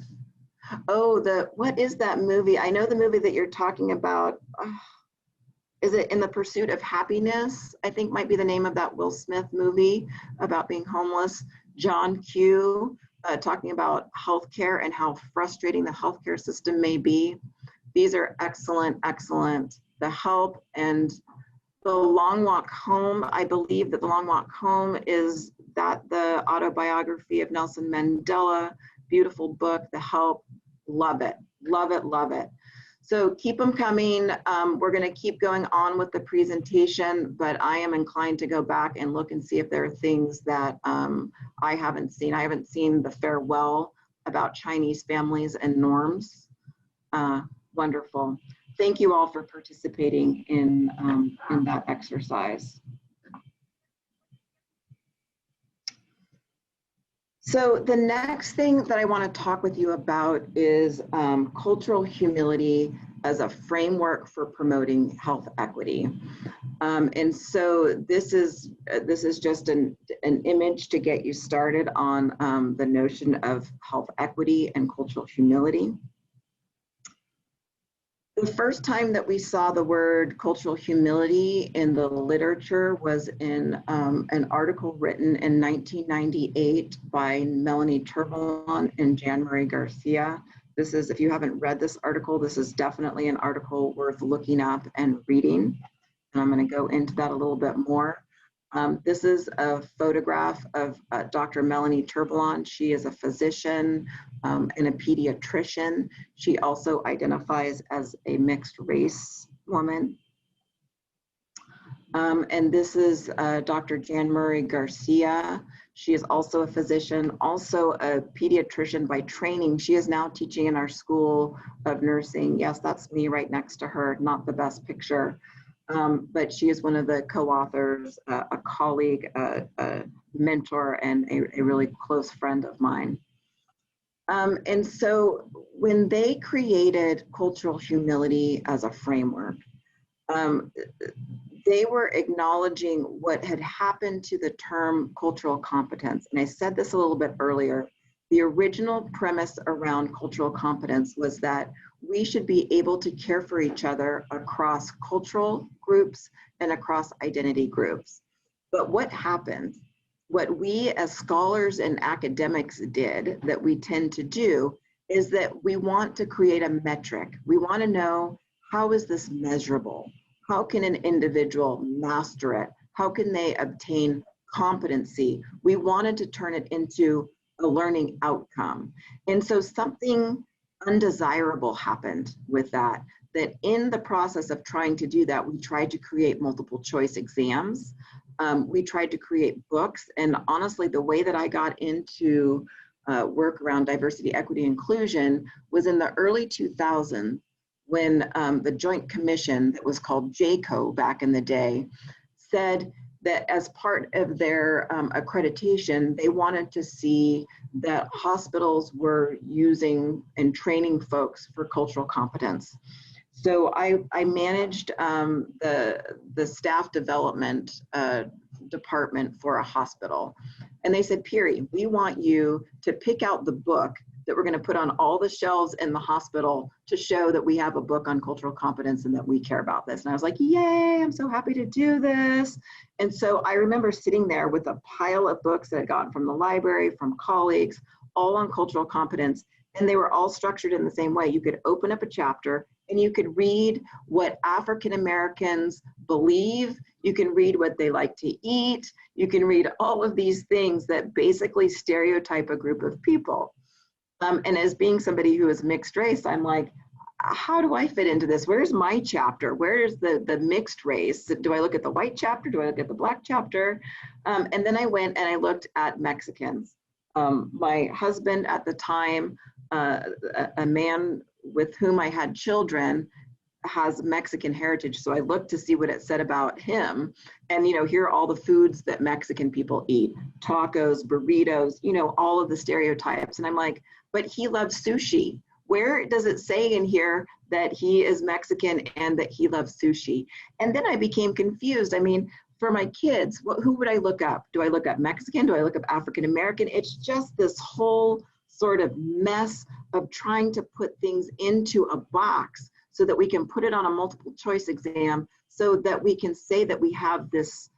Oh, what is that movie? I know the movie that you're talking about. Is it In the Pursuit of Happiness? I think might be the name of that Will Smith movie about being homeless. John Q, talking about healthcare and how frustrating the healthcare system may be. These are excellent, excellent. The Help and The Long Walk Home. I believe that The Long Walk Home is the autobiography of Nelson Mandela. Beautiful book, The Help. Love it, love it, love it. So keep them coming. We're going to keep going on with the presentation, but I am inclined to go back and look and see if there are things that I haven't seen. I haven't seen the farewell about Chinese families and norms. Wonderful. Thank you all for participating in that exercise. So the next thing that I want to talk with you about is cultural humility as a framework for promoting health equity. And so this is just an image to get you started on the notion of health equity and cultural humility. The first time that we saw the word cultural humility in the literature was in an article written in 1998 by Melanie Turbalon and Jean-Marie Garcia. This is, if you haven't read this article, this is definitely an article worth looking up and reading. And I'm going to go into that a little bit more. This is a photograph of Dr. Melanie Turbalon. She is a physician and a pediatrician. She also identifies as a mixed race woman. And this is Dr. Jean-Marie Garcia. She is also a physician, also a pediatrician by training. She is now teaching in our School of Nursing. Yes, that's me right next to her, not the best picture. But she is one of the co-authors, a colleague, a mentor, and a really close friend of mine. And so when they created cultural humility as a framework, they were acknowledging what had happened to the term cultural competence. And I said this a little bit earlier. The original premise around cultural competence was that we should be able to care for each other across cultural groups and across identity groups. But what happened? What we as scholars and academics did, that we tend to do, is that we want to create a metric. We want to know, how is this measurable? How can an individual master it? How can they obtain competency? We wanted to turn it into a learning outcome. And so something undesirable happened with that in the process of trying to do that, we tried to create multiple choice exams. We tried to create books. And honestly, the way that I got into work around diversity, equity, inclusion was in the early 2000s when the Joint Commission that was called JCO back in the day said, that as part of their accreditation, they wanted to see that hospitals were using and training folks for cultural competence. So I managed the staff development department for a hospital. And they said, Piri, we want you to pick out the book that we're going to put on all the shelves in the hospital to show that we have a book on cultural competence and that we care about this. And I was like, yay, I'm so happy to do this. And so I remember sitting there with a pile of books that I'd gotten from the library, from colleagues, all on cultural competence. And they were all structured in the same way. You could open up a chapter and you could read what African Americans believe. You can read what they like to eat. You can read all of these things that basically stereotype a group of people. And as being somebody who is mixed race, I'm like, how do I fit into this? Where's my chapter? Where's the mixed race? Do I look at the white chapter? Do I look at the black chapter? And then I went and I looked at Mexicans. My husband at the time, a man with whom I had children, has Mexican heritage. So I looked to see what it said about him. And, you know, here are all the foods that Mexican people eat: tacos, burritos, you know, all of the stereotypes. And I'm like, but he loves sushi. Where does it say in here that he is Mexican and that he loves sushi? And then I became confused. I mean, for my kids, who would I look up? Do I look up Mexican? Do I look up African American? It's just this whole sort of mess of trying to put things into a box so that we can put it on a multiple choice exam, so that we can say that we have this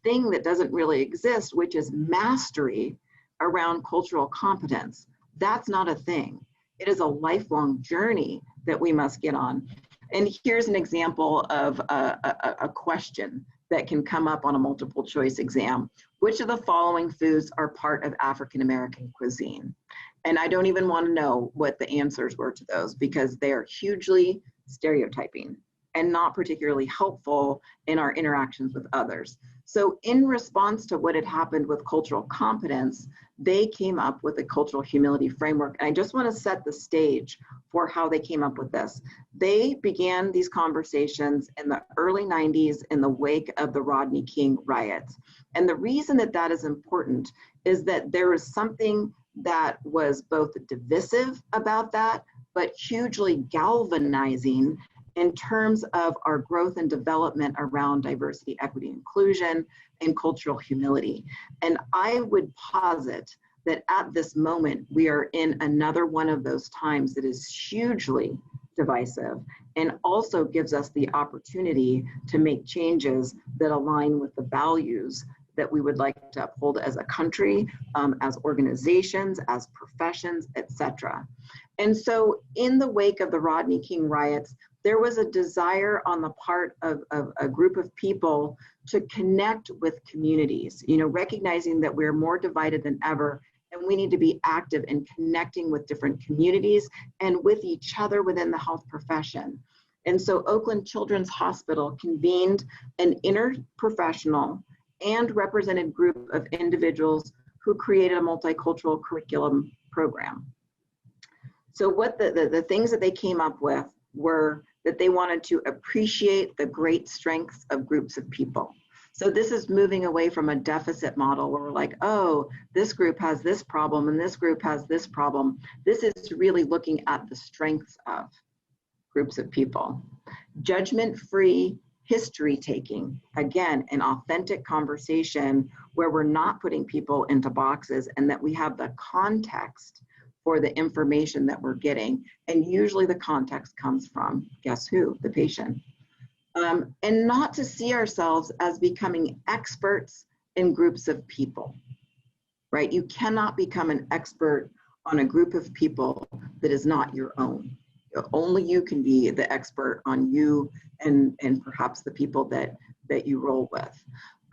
thing that doesn't really exist, which is mastery around cultural competence. That's not a thing. It is a lifelong journey that we must get on. And here's an example of a question that can come up on a multiple choice exam. Which of the following foods are part of African American cuisine? And I don't even want to know what the answers were to those, because they are hugely stereotyping and not particularly helpful in our interactions with others. So in response to what had happened with cultural competence, they came up with a cultural humility framework. And I just want to set the stage for how they came up with this. They began these conversations in the early 90s in the wake of the Rodney King riots. And the reason that that is important is that there is something that was both divisive about that, but hugely galvanizing in terms of our growth and development around diversity, equity, inclusion, and cultural humility. And I would posit that at this moment, we are in another one of those times that is hugely divisive and also gives us the opportunity to make changes that align with the values that we would like to uphold as a country, as organizations, as professions, etc. And so in the wake of the Rodney King riots, there was a desire on the part of a group of people to connect with communities, you know, recognizing that we're more divided than ever, and we need to be active in connecting with different communities and with each other within the health profession. And so Oakland Children's Hospital convened an interprofessional and represented group of individuals who created a multicultural curriculum program. So what the things that they came up with were that they wanted to appreciate the great strengths of groups of people. So this is moving away from a deficit model where we're like, oh, this group has this problem and this group has this problem. This is really looking at the strengths of groups of people. Judgment-free history taking, again, an authentic conversation where we're not putting people into boxes and that we have the context for the information that we're getting. And usually the context comes from, guess who? The patient. And not to see ourselves as becoming experts in groups of people, right? You cannot become an expert on a group of people that is not your own. Only you can be the expert on you and perhaps the people that you roll with.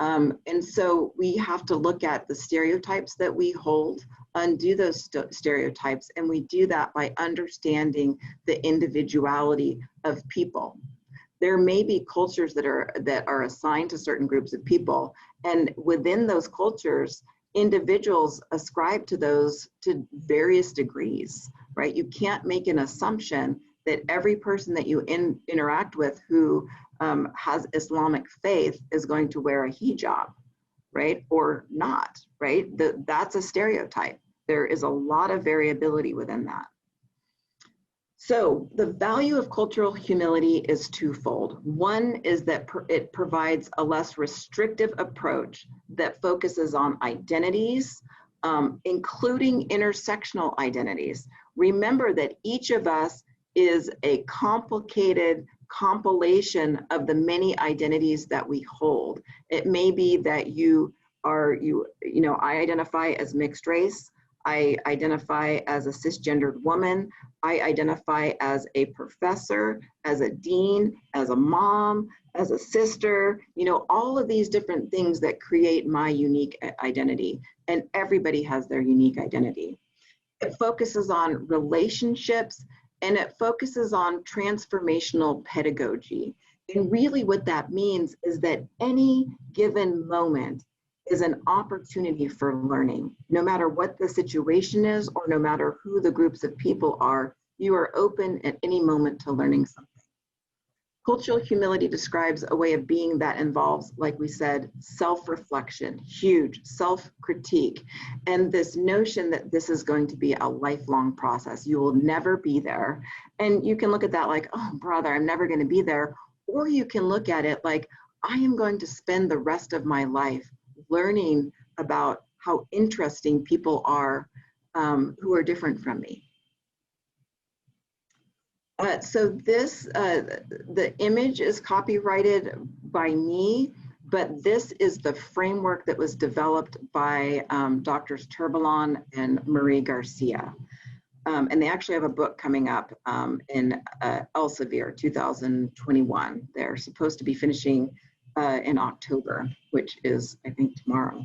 And so we have to look at the stereotypes that we hold, undo those stereotypes, and we do that by understanding the individuality of people. There may be cultures that are assigned to certain groups of people, and within those cultures, individuals ascribe to those to various degrees, right? You can't make an assumption that every person that you interact with who has Islamic faith is going to wear a hijab, right? Or not, right? That's a stereotype. There is a lot of variability within that. So the value of cultural humility is twofold. One is that it provides a less restrictive approach that focuses on identities, including intersectional identities. Remember that each of us is a complicated compilation of the many identities that we hold. It may be that I identify as mixed race, I identify as a cisgendered woman, I identify as a professor, as a dean, as a mom, as a sister, all of these different things that create my unique identity, and everybody has their unique identity. It focuses on relationships, and it focuses on transformational pedagogy. And really what that means is that any given moment is an opportunity for learning. No matter what the situation is, or no matter who the groups of people are, you are open at any moment to learning something. Cultural humility describes a way of being that involves, like we said, self-reflection, huge, self-critique, and this notion that this is going to be a lifelong process. You will never be there. And you can look at that like, oh, brother, I'm never going to be there. Or you can look at it like, I am going to spend the rest of my life learning about how interesting people are who are different from me. So the image is copyrighted by me, but this is the framework that was developed by Drs. Turbalon and Marie Garcia. And they actually have a book coming up in Elsevier 2021. They're supposed to be finishing in October, which is, I think, tomorrow.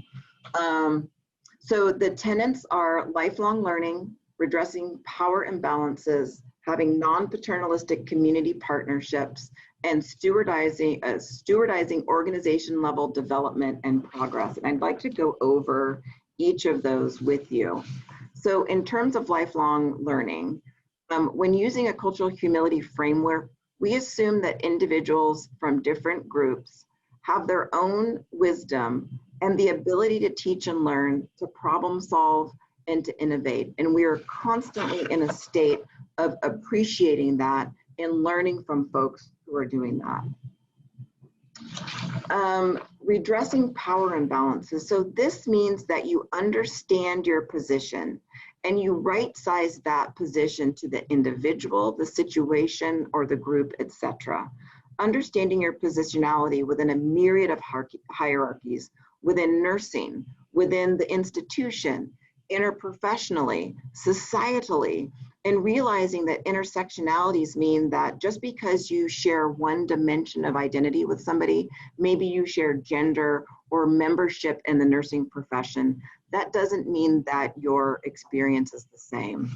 So the tenets are lifelong learning, redressing power imbalances, having non-paternalistic community partnerships, and stewardizing organization level development and progress. And I'd like to go over each of those with you. So in terms of lifelong learning, when using a cultural humility framework, we assume that individuals from different groups have their own wisdom and the ability to teach and learn, to problem solve, and to innovate. And we are constantly in a state of appreciating that and learning from folks who are doing that. Redressing power imbalances. So this means that you understand your position and you right-size that position to the individual, the situation, or the group, etc. Understanding your positionality within a myriad of hierarchies, within nursing, within the institution, interprofessionally, societally, and realizing that intersectionalities mean that just because you share one dimension of identity with somebody, maybe you share gender or membership in the nursing profession, that doesn't mean that your experience is the same.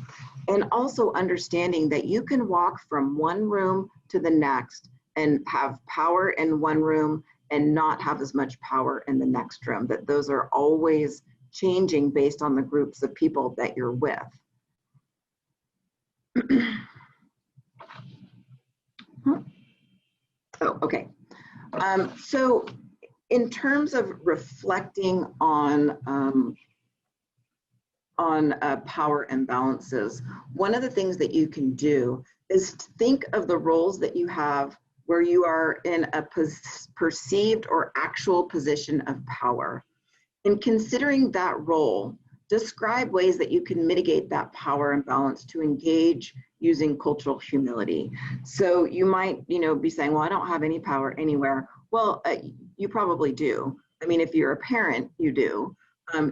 And also understanding that you can walk from one room to the next and have power in one room and not have as much power in the next room, that those are always changing based on the groups of people that you're with. Oh, okay. So in terms of reflecting on power imbalances, one of the things that you can do is think of the roles that you have where you are in a perceived or actual position of power. In considering that role, describe ways that you can mitigate that power imbalance to engage using cultural humility. So you might, be saying, well, I don't have any power anywhere. Well, you probably do. I mean, if you're a parent, you do.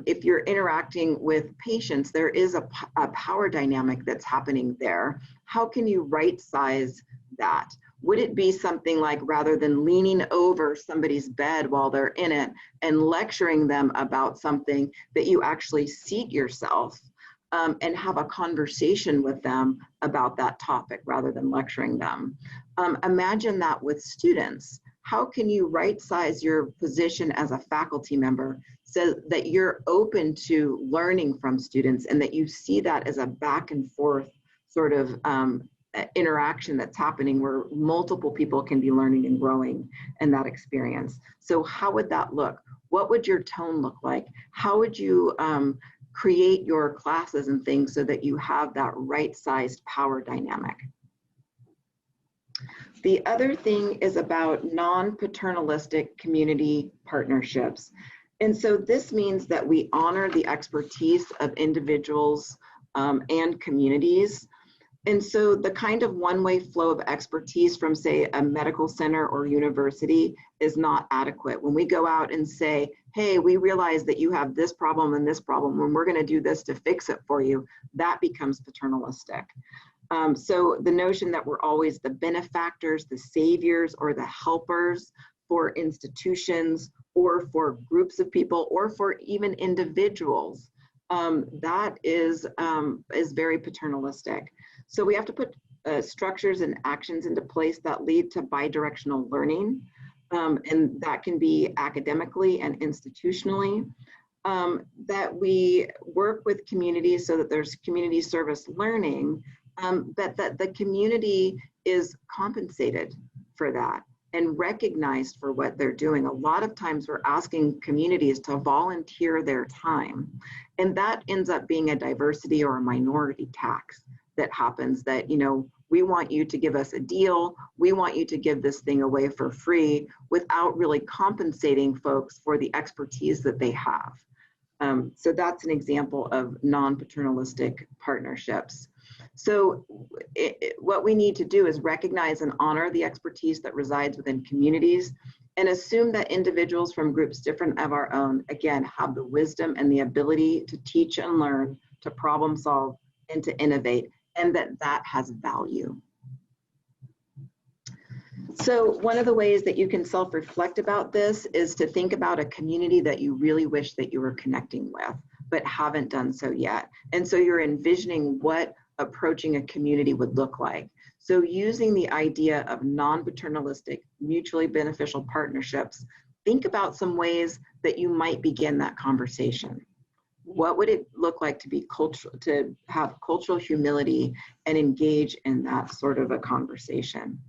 If you're interacting with patients, there is a power dynamic that's happening there. How can you right-size that? Would it be something like, rather than leaning over somebody's bed while they're in it and lecturing them about something, that you actually seat yourself and have a conversation with them about that topic rather than lecturing them? Imagine that with students. How can you right-size your position as a faculty member so that you're open to learning from students and that you see that as a back and forth sort of interaction that's happening where multiple people can be learning and growing in that experience. So how would that look? What would your tone look like? How would you create your classes and things so that you have that right-sized power dynamic? The other thing is about non-paternalistic community partnerships. And so this means that we honor the expertise of individuals and communities. And so the kind of one-way flow of expertise from, say, a medical center or university is not adequate. When we go out and say, hey, we realize that you have this problem and this problem, and we're going to do this to fix it for you, that becomes paternalistic. So the notion that we're always the benefactors, the saviors, or the helpers for institutions or for groups of people or for even individuals, that is very paternalistic. So we have to put structures and actions into place that lead to bidirectional learning, and that can be academically and institutionally. That we work with communities so that there's community service learning, but that the community is compensated for that and recognized for what they're doing. A lot of times we're asking communities to volunteer their time, and that ends up being a diversity or a minority tax that happens, that, you know, we want you to give us a deal, we want you to give this thing away for free without really compensating folks for the expertise that they have. So that's an example of non-paternalistic partnerships. So what we need to do is recognize and honor the expertise that resides within communities and assume that individuals from groups different of our own, again, have the wisdom and the ability to teach and learn, to problem solve, and to innovate, and that has value. So one of the ways that you can self-reflect about this is to think about a community that you really wish that you were connecting with, but haven't done so yet. And so you're envisioning what approaching a community would look like. So using the idea of non-paternalistic, mutually beneficial partnerships, think about some ways that you might begin that conversation. What would it look like to be cultural, to have cultural humility and engage in that sort of a conversation?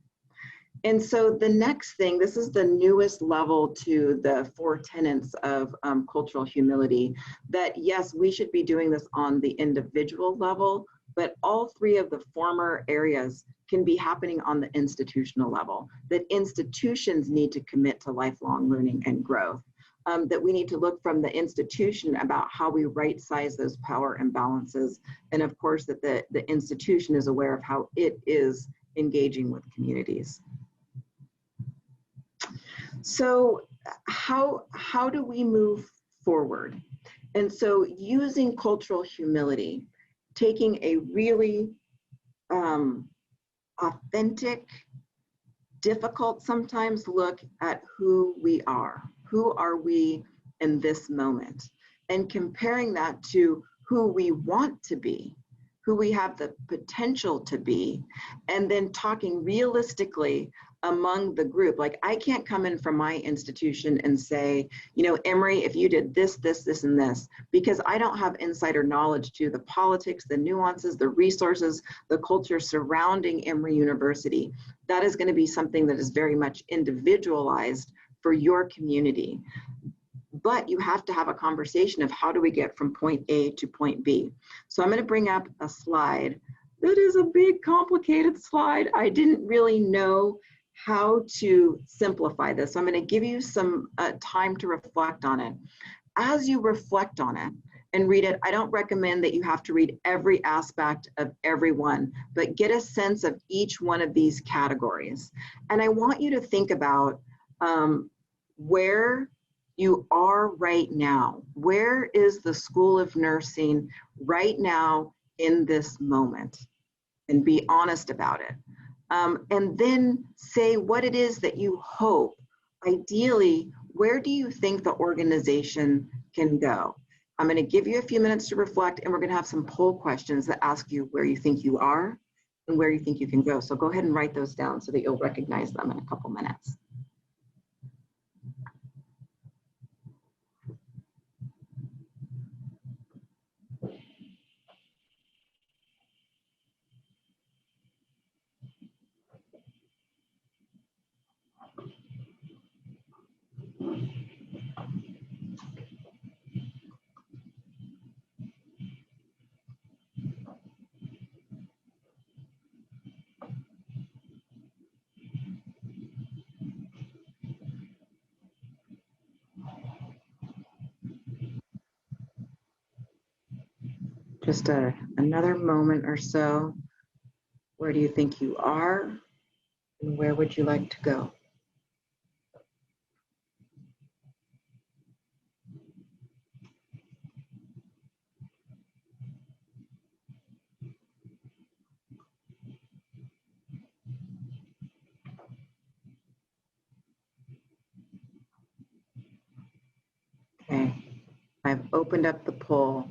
And so the next thing, this is the newest level to the 4 tenets of cultural humility, that yes, we should be doing this on the individual level, but all 3 of the former areas can be happening on the institutional level, that institutions need to commit to lifelong learning and growth, that we need to look from the institution about how we right-size those power imbalances, and of course that the institution is aware of how it is engaging with communities. So how do we move forward? And so using cultural humility, taking a really authentic, difficult sometimes look at who we are. Who are we in this moment? And comparing that to who we want to be, who we have the potential to be, and then talking realistically among the group. Like, I can't come in from my institution and say, you know, Emory, if you did this, this, this, and this, because I don't have insider knowledge to the politics, the nuances, the resources, the culture surrounding Emory University. That is going to be something that is very much individualized for your community. But you have to have a conversation of how do we get from point A to point B. So I'm going to bring up a slide. That is a big, complicated slide. I didn't really know how to simplify this. So I'm going to give you some time to reflect on it. As you reflect on it and read it, I don't recommend that you have to read every aspect of every one, but get a sense of each one of these categories. And I want you to think about where you are right now. Where is the School of Nursing right now in this moment? And be honest about it. And then say what it is that you hope. Ideally, where do you think the organization can go? I'm going to give you a few minutes to reflect, and we're going to have some poll questions that ask you where you think you are and where you think you can go. So go ahead and write those down so that you'll recognize them in a couple minutes. Just another moment or so. Where do you think you are? And where would you like to go? Okay, I've opened up the poll.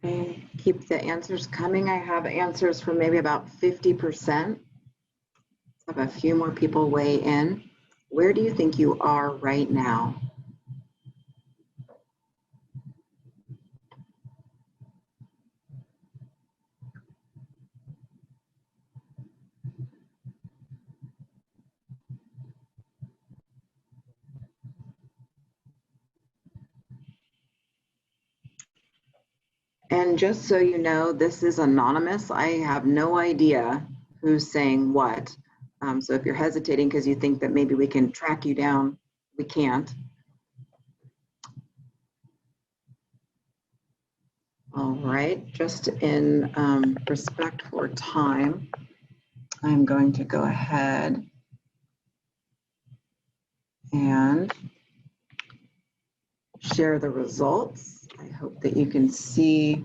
Okay, keep the answers coming. I have answers for maybe about 50%. I have a few more people weigh in. Where do you think you are right now? And just so you know, this is anonymous. I have no idea who's saying what. So if you're hesitating because you think that maybe we can track you down, we can't. All right, just in respect for time, I'm going to go ahead and share the results. I hope that you can see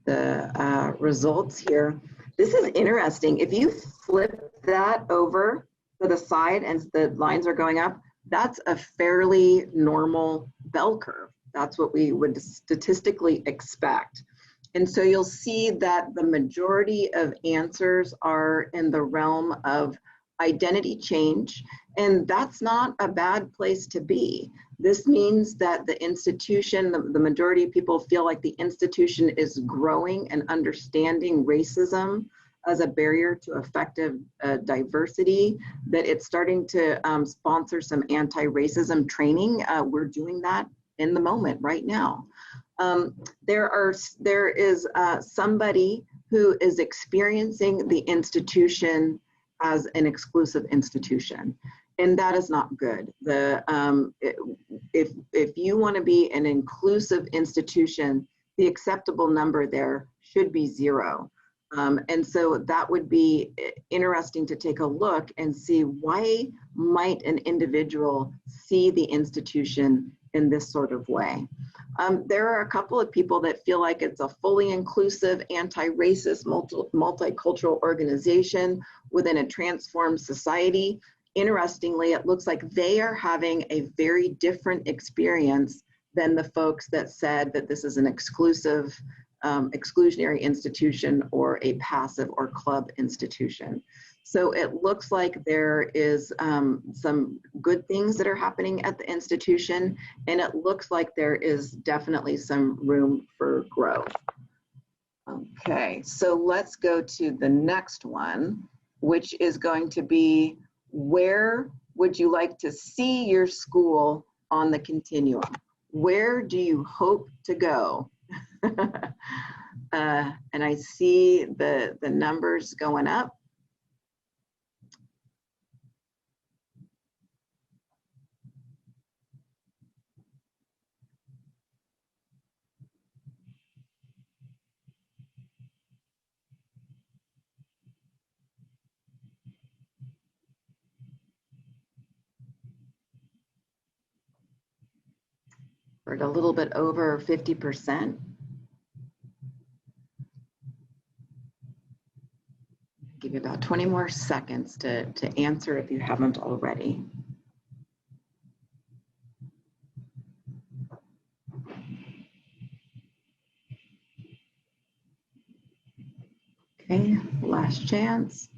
the results here. This is interesting. If you flip that over to the side and the lines are going up, that's a fairly normal bell curve. That's what we would statistically expect. And so you'll see that the majority of answers are in the realm of identity change, and that's not a bad place to be. This means that the institution, the majority of people feel like the institution is growing and understanding racism as a barrier to effective diversity, that it's starting to sponsor some anti-racism training. We're doing that in the moment right now. There is somebody who is experiencing the institution as an exclusive institution, and that is not good. If you want to be an inclusive institution, the acceptable number there should be 0. And so that would be interesting to take a look and see, why might an individual see the institution in this sort of way. There are a couple of people that feel like it's a fully inclusive, anti-racist, multicultural organization within a transformed society. Interestingly, it looks like they are having a very different experience than the folks that said that this is an exclusive, exclusionary institution or a passive or club institution. So it looks like there is some good things that are happening at the institution, and it looks like there is definitely some room for growth. Okay, so let's go to the next one, which is going to be, where would you like to see your school on the continuum? Where do you hope to go? And I see the numbers going up. We're at a little bit over 50%. Give you about 20 more seconds to answer if you haven't already. Okay, last chance.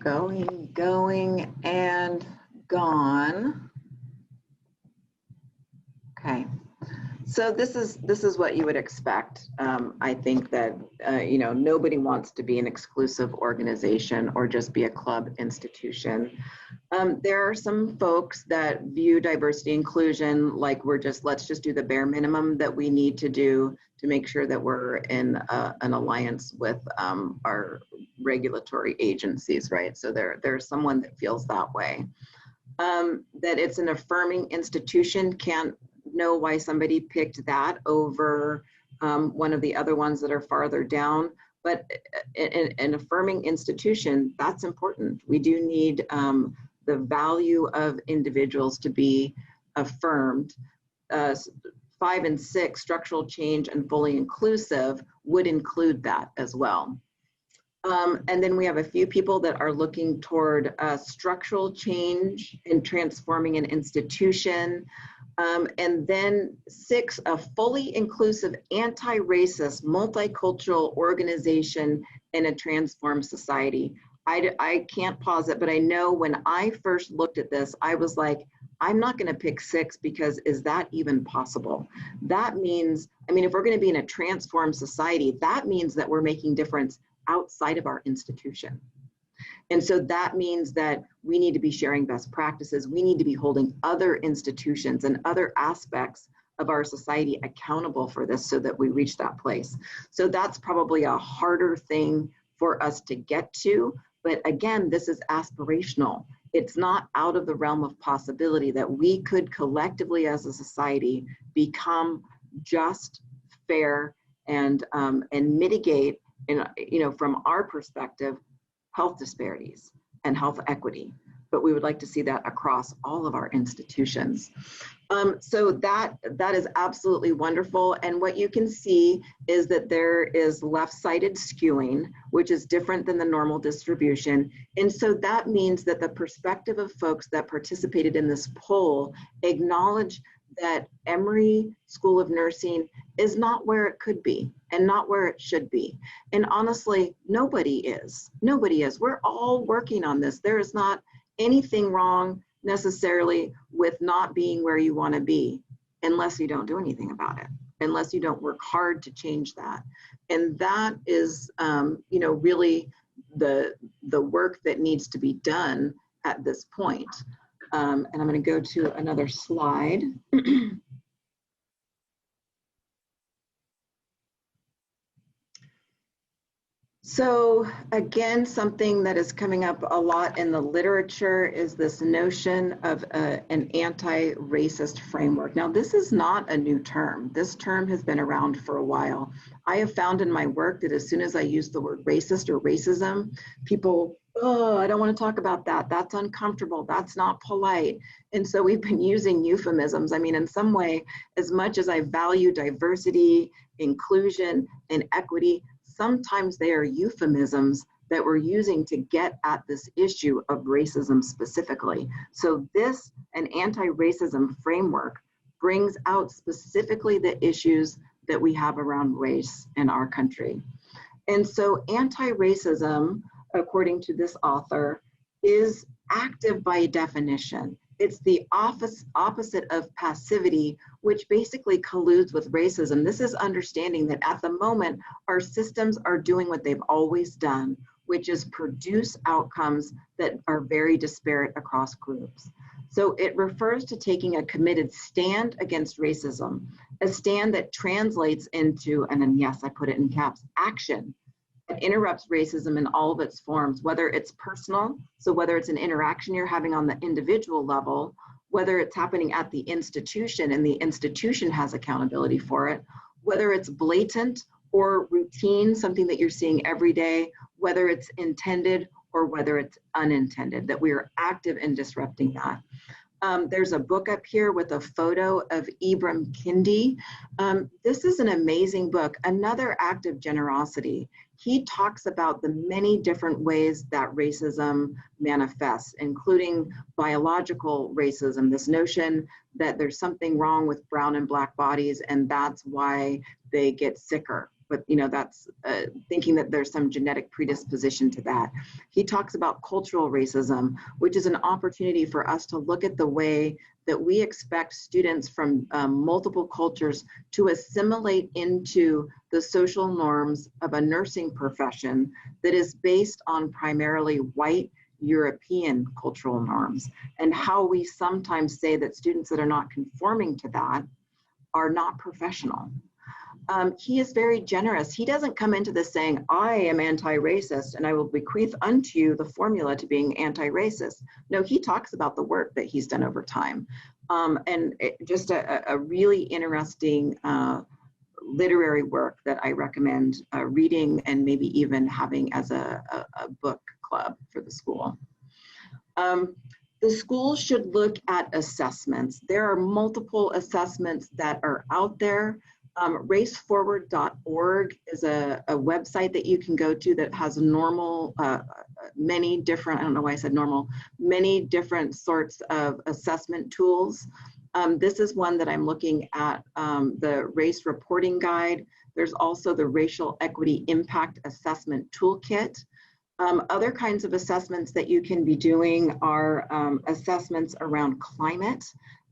Going, and gone. Okay. So this is what you would expect. I think that you know, nobody wants to be an exclusive organization or just be a club institution. There are some folks that view diversity inclusion like let's just do the bare minimum that we need to do to make sure that we're in an alliance with our regulatory agencies, right? So there's someone that feels that way. That it's an affirming institution, can't know why somebody picked that over one of the other ones that are farther down. But an affirming institution, that's important. We do need the value of individuals to be affirmed. 5 and 6, structural change and fully inclusive, would include that as well. And then we have a few people that are looking toward structural change and transforming an institution. And then 6, a fully inclusive, anti-racist, multicultural organization in a transformed society. I can't pause it, but I know when I first looked at this, I was like, I'm not going to pick 6 because is that even possible? That means, I mean, if we're going to be in a transformed society, that means that we're making difference outside of our institution. And so that means that we need to be sharing best practices. We need to be holding other institutions and other aspects of our society accountable for this so that we reach that place. So that's probably a harder thing for us to get to. But again, this is aspirational. It's not out of the realm of possibility that we could collectively as a society become just, fair, and mitigate, you know, from our perspective, health disparities and health equity. But we would like to see that across all of our institutions. So that is absolutely wonderful. And what you can see is that there is left-sided skewing, which is different than the normal distribution. And so that means that the perspective of folks that participated in this poll acknowledge that Emory School of Nursing is not where it could be and not where it should be. And honestly, nobody is. Nobody is. We're all working on this. There is not anything wrong necessarily with not being where you want to be unless you don't do anything about it, unless you don't work hard to change that. And that is, you know, really the work that needs to be done at this point. And I'm going to go to another slide. So again, something that is coming up a lot in the literature is this notion of an anti-racist framework. Now, this is not a new term. This term has been around for a while. I have found in my work that as soon as I use the word racist or racism, people, oh, I don't want to talk about that. That's uncomfortable. That's not polite. And so we've been using euphemisms. I mean, in some way, as much as I value diversity, inclusion, and equity, sometimes they are euphemisms that we're using to get at this issue of racism specifically. So this, an anti-racism framework, brings out specifically the issues that we have around race in our country. And so anti-racism, according to this author, is active by definition. It's the opposite of passivity, which basically colludes with racism. This is understanding that at the moment, our systems are doing what they've always done, which is produce outcomes that are very disparate across groups. So it refers to taking a committed stand against racism, a stand that translates into, and then yes, I put it in caps, action. It interrupts racism in all of its forms, whether it's personal, so whether it's an interaction you're having on the individual level, whether it's happening at the institution and the institution has accountability for it, whether it's blatant or routine, something that you're seeing every day, whether it's intended or whether it's unintended, that we are active in disrupting that. There's a book up here with a photo of Ibram Kendi. This is an amazing book, another act of generosity. He talks about the many different ways that racism manifests, including biological racism, this notion that there's something wrong with brown and black bodies and that's why they get sicker. but that's thinking that there's some genetic predisposition to that. He talks about cultural racism, which is an opportunity for us to look at the way that we expect students from multiple cultures to assimilate into the social norms of a nursing profession that is based on primarily white European cultural norms, and how we sometimes say that students that are not conforming to that are not professional. He is very generous. He doesn't come into this saying, I am anti-racist and I will bequeath unto you the formula to being anti-racist. No, he talks about the work that he's done over time. Just a really interesting literary work that I recommend reading and maybe even having as a book club for the school. The school should look at assessments. There are multiple assessments that are out there. Raceforward.org is a website that you can go to that has many different, I don't know why I said normal, many different sorts of assessment tools. This is one that I'm looking at, the Race Reporting Guide. There's also the Racial Equity Impact Assessment Toolkit. Other kinds of assessments that you can be doing are assessments around climate.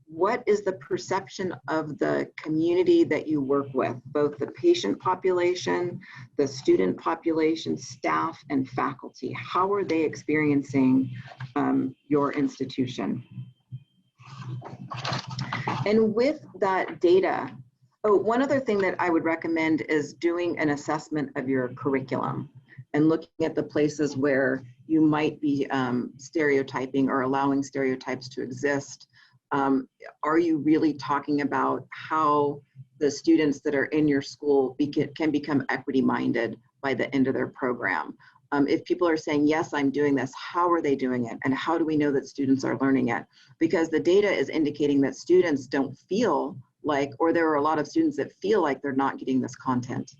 What is the perception of the community that you work with, both the patient population, the student population, staff, and faculty? How are they experiencing your institution? And with that data, one other thing that I would recommend is doing an assessment of your curriculum and looking at the places where you might be stereotyping or allowing stereotypes to exist. Are you really talking about how the students that are in your school can become equity-minded by the end of their program? If people are saying, yes, I'm doing this, how are they doing it? And how do we know that students are learning it? Because the data is indicating that students don't feel like, or there are a lot of students that feel like they're not getting this content.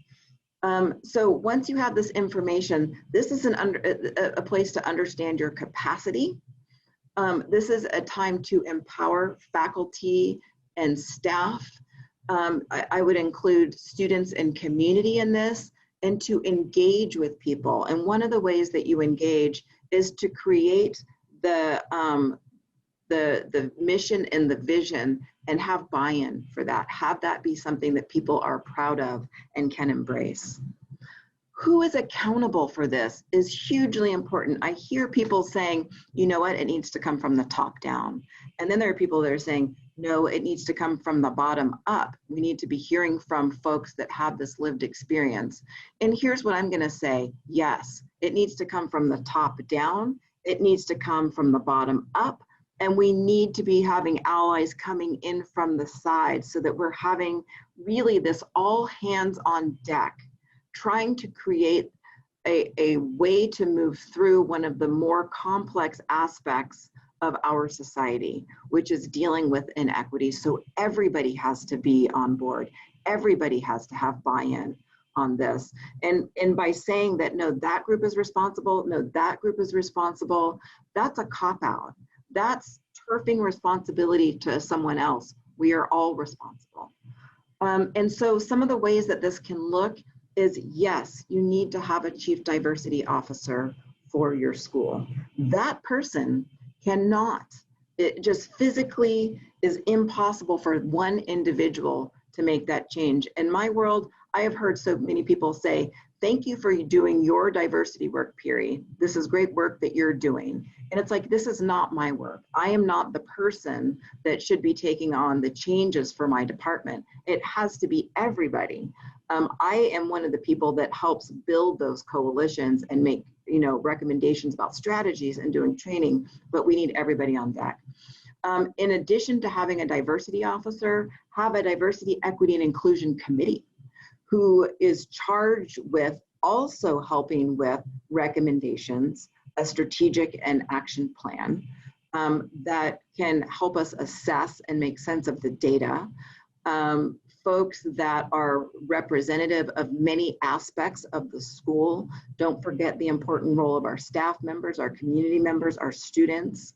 So once you have this information, this is a place to understand your capacity. This is a time to empower faculty and staff. I would include students and community in this, and to engage with people. And one of the ways that you engage is to create the mission and the vision and have buy-in for that. Have that be something that people are proud of and can embrace. Who is accountable for this is hugely important. I hear people saying, you know what, it needs to come from the top down. And then there are people that are saying, no, it needs to come from the bottom up. We need to be hearing from folks that have this lived experience. And here's what I'm gonna say, yes, it needs to come from the top down. It needs to come from the bottom up. And we need to be having allies coming in from the side so that we're having really this all hands on deck, trying to create a way to move through one of the more complex aspects of our society, which is dealing with inequity. So everybody has to be on board. Everybody has to have buy-in on this. And by saying that, no, that group is responsible, no, that group is responsible, that's a cop-out. That's turfing responsibility to someone else. We are all responsible. And so some of the ways that this can look is, yes, you need to have a chief diversity officer for your school. That person cannot, it just physically is impossible for one individual to make that change. In my world, I have heard so many people say, thank you for doing your diversity work, Piri. This is great work that you're doing. And it's like, this is not my work. I am not the person that should be taking on the changes for my department. It has to be everybody. I am one of the people that helps build those coalitions and make, recommendations about strategies and doing training, but we need everybody on deck. In addition to having a diversity officer, have a diversity, equity, and inclusion committee who is charged with also helping with recommendations, a strategic and action plan that can help us assess and make sense of the data. Folks that are representative of many aspects of the school. Don't forget the important role of our staff members, our community members, our students.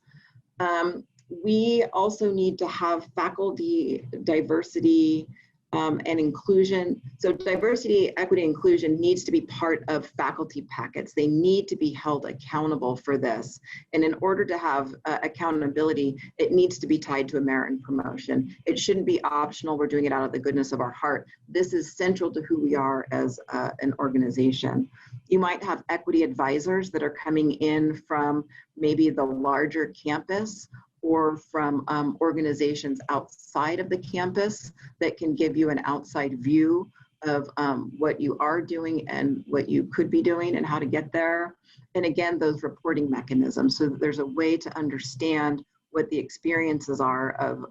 We also need to have faculty diversity and inclusion. So diversity, equity, inclusion needs to be part of faculty packets. They need to be held accountable for this. And in order to have accountability, it needs to be tied to a merit and promotion. It shouldn't be optional. We're doing it out of the goodness of our heart. This is central to who we are as an organization. You might have equity advisors that are coming in from maybe the larger campus or from organizations outside of the campus that can give you an outside view of what you are doing and what you could be doing and how to get there. And again, those reporting mechanisms, so that there's a way to understand what the experiences are of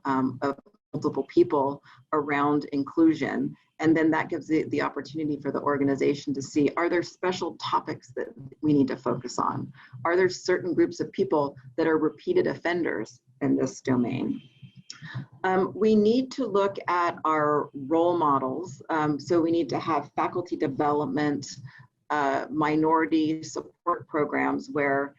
multiple people around inclusion. And then that gives the opportunity for the organization to see, are there special topics that we need to focus on? Are there certain groups of people that are repeated offenders in this domain? We need to look at our role models. So we need to have faculty development, minority support programs where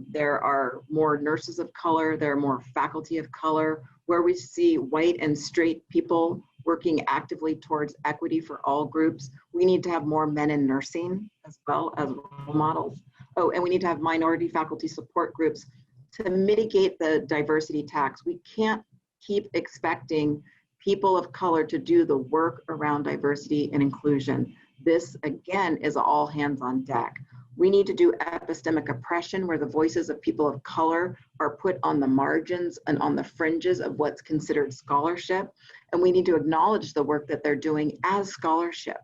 there are more nurses of color, there are more faculty of color, where we see white and straight people working actively towards equity for all groups. We need to have more men in nursing as well as role models. Oh, and we need to have minority faculty support groups to mitigate the diversity tax. We can't keep expecting people of color to do the work around diversity and inclusion. This, again, is all hands on deck. We need to do epistemic oppression, where the voices of people of color are put on the margins and on the fringes of what's considered scholarship. And we need to acknowledge the work that they're doing as scholarship.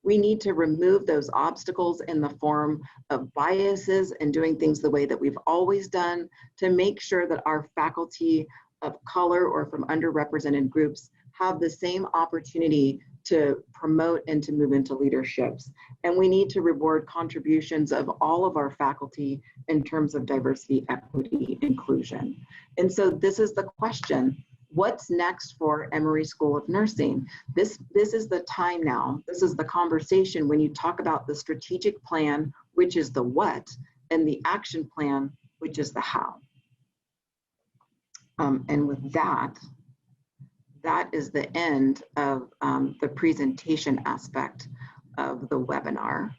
We need to remove those obstacles in the form of biases and doing things the way that we've always done to make sure that our faculty of color or from underrepresented groups have the same opportunity to promote and to move into leaderships. And we need to reward contributions of all of our faculty in terms of diversity, equity, inclusion. And so this is the question: what's next for Emory School of Nursing? This is the time now. This is the conversation when you talk about the strategic plan, which is the what, and the action plan, which is the how. And with that, that is the end of the presentation aspect of the webinar.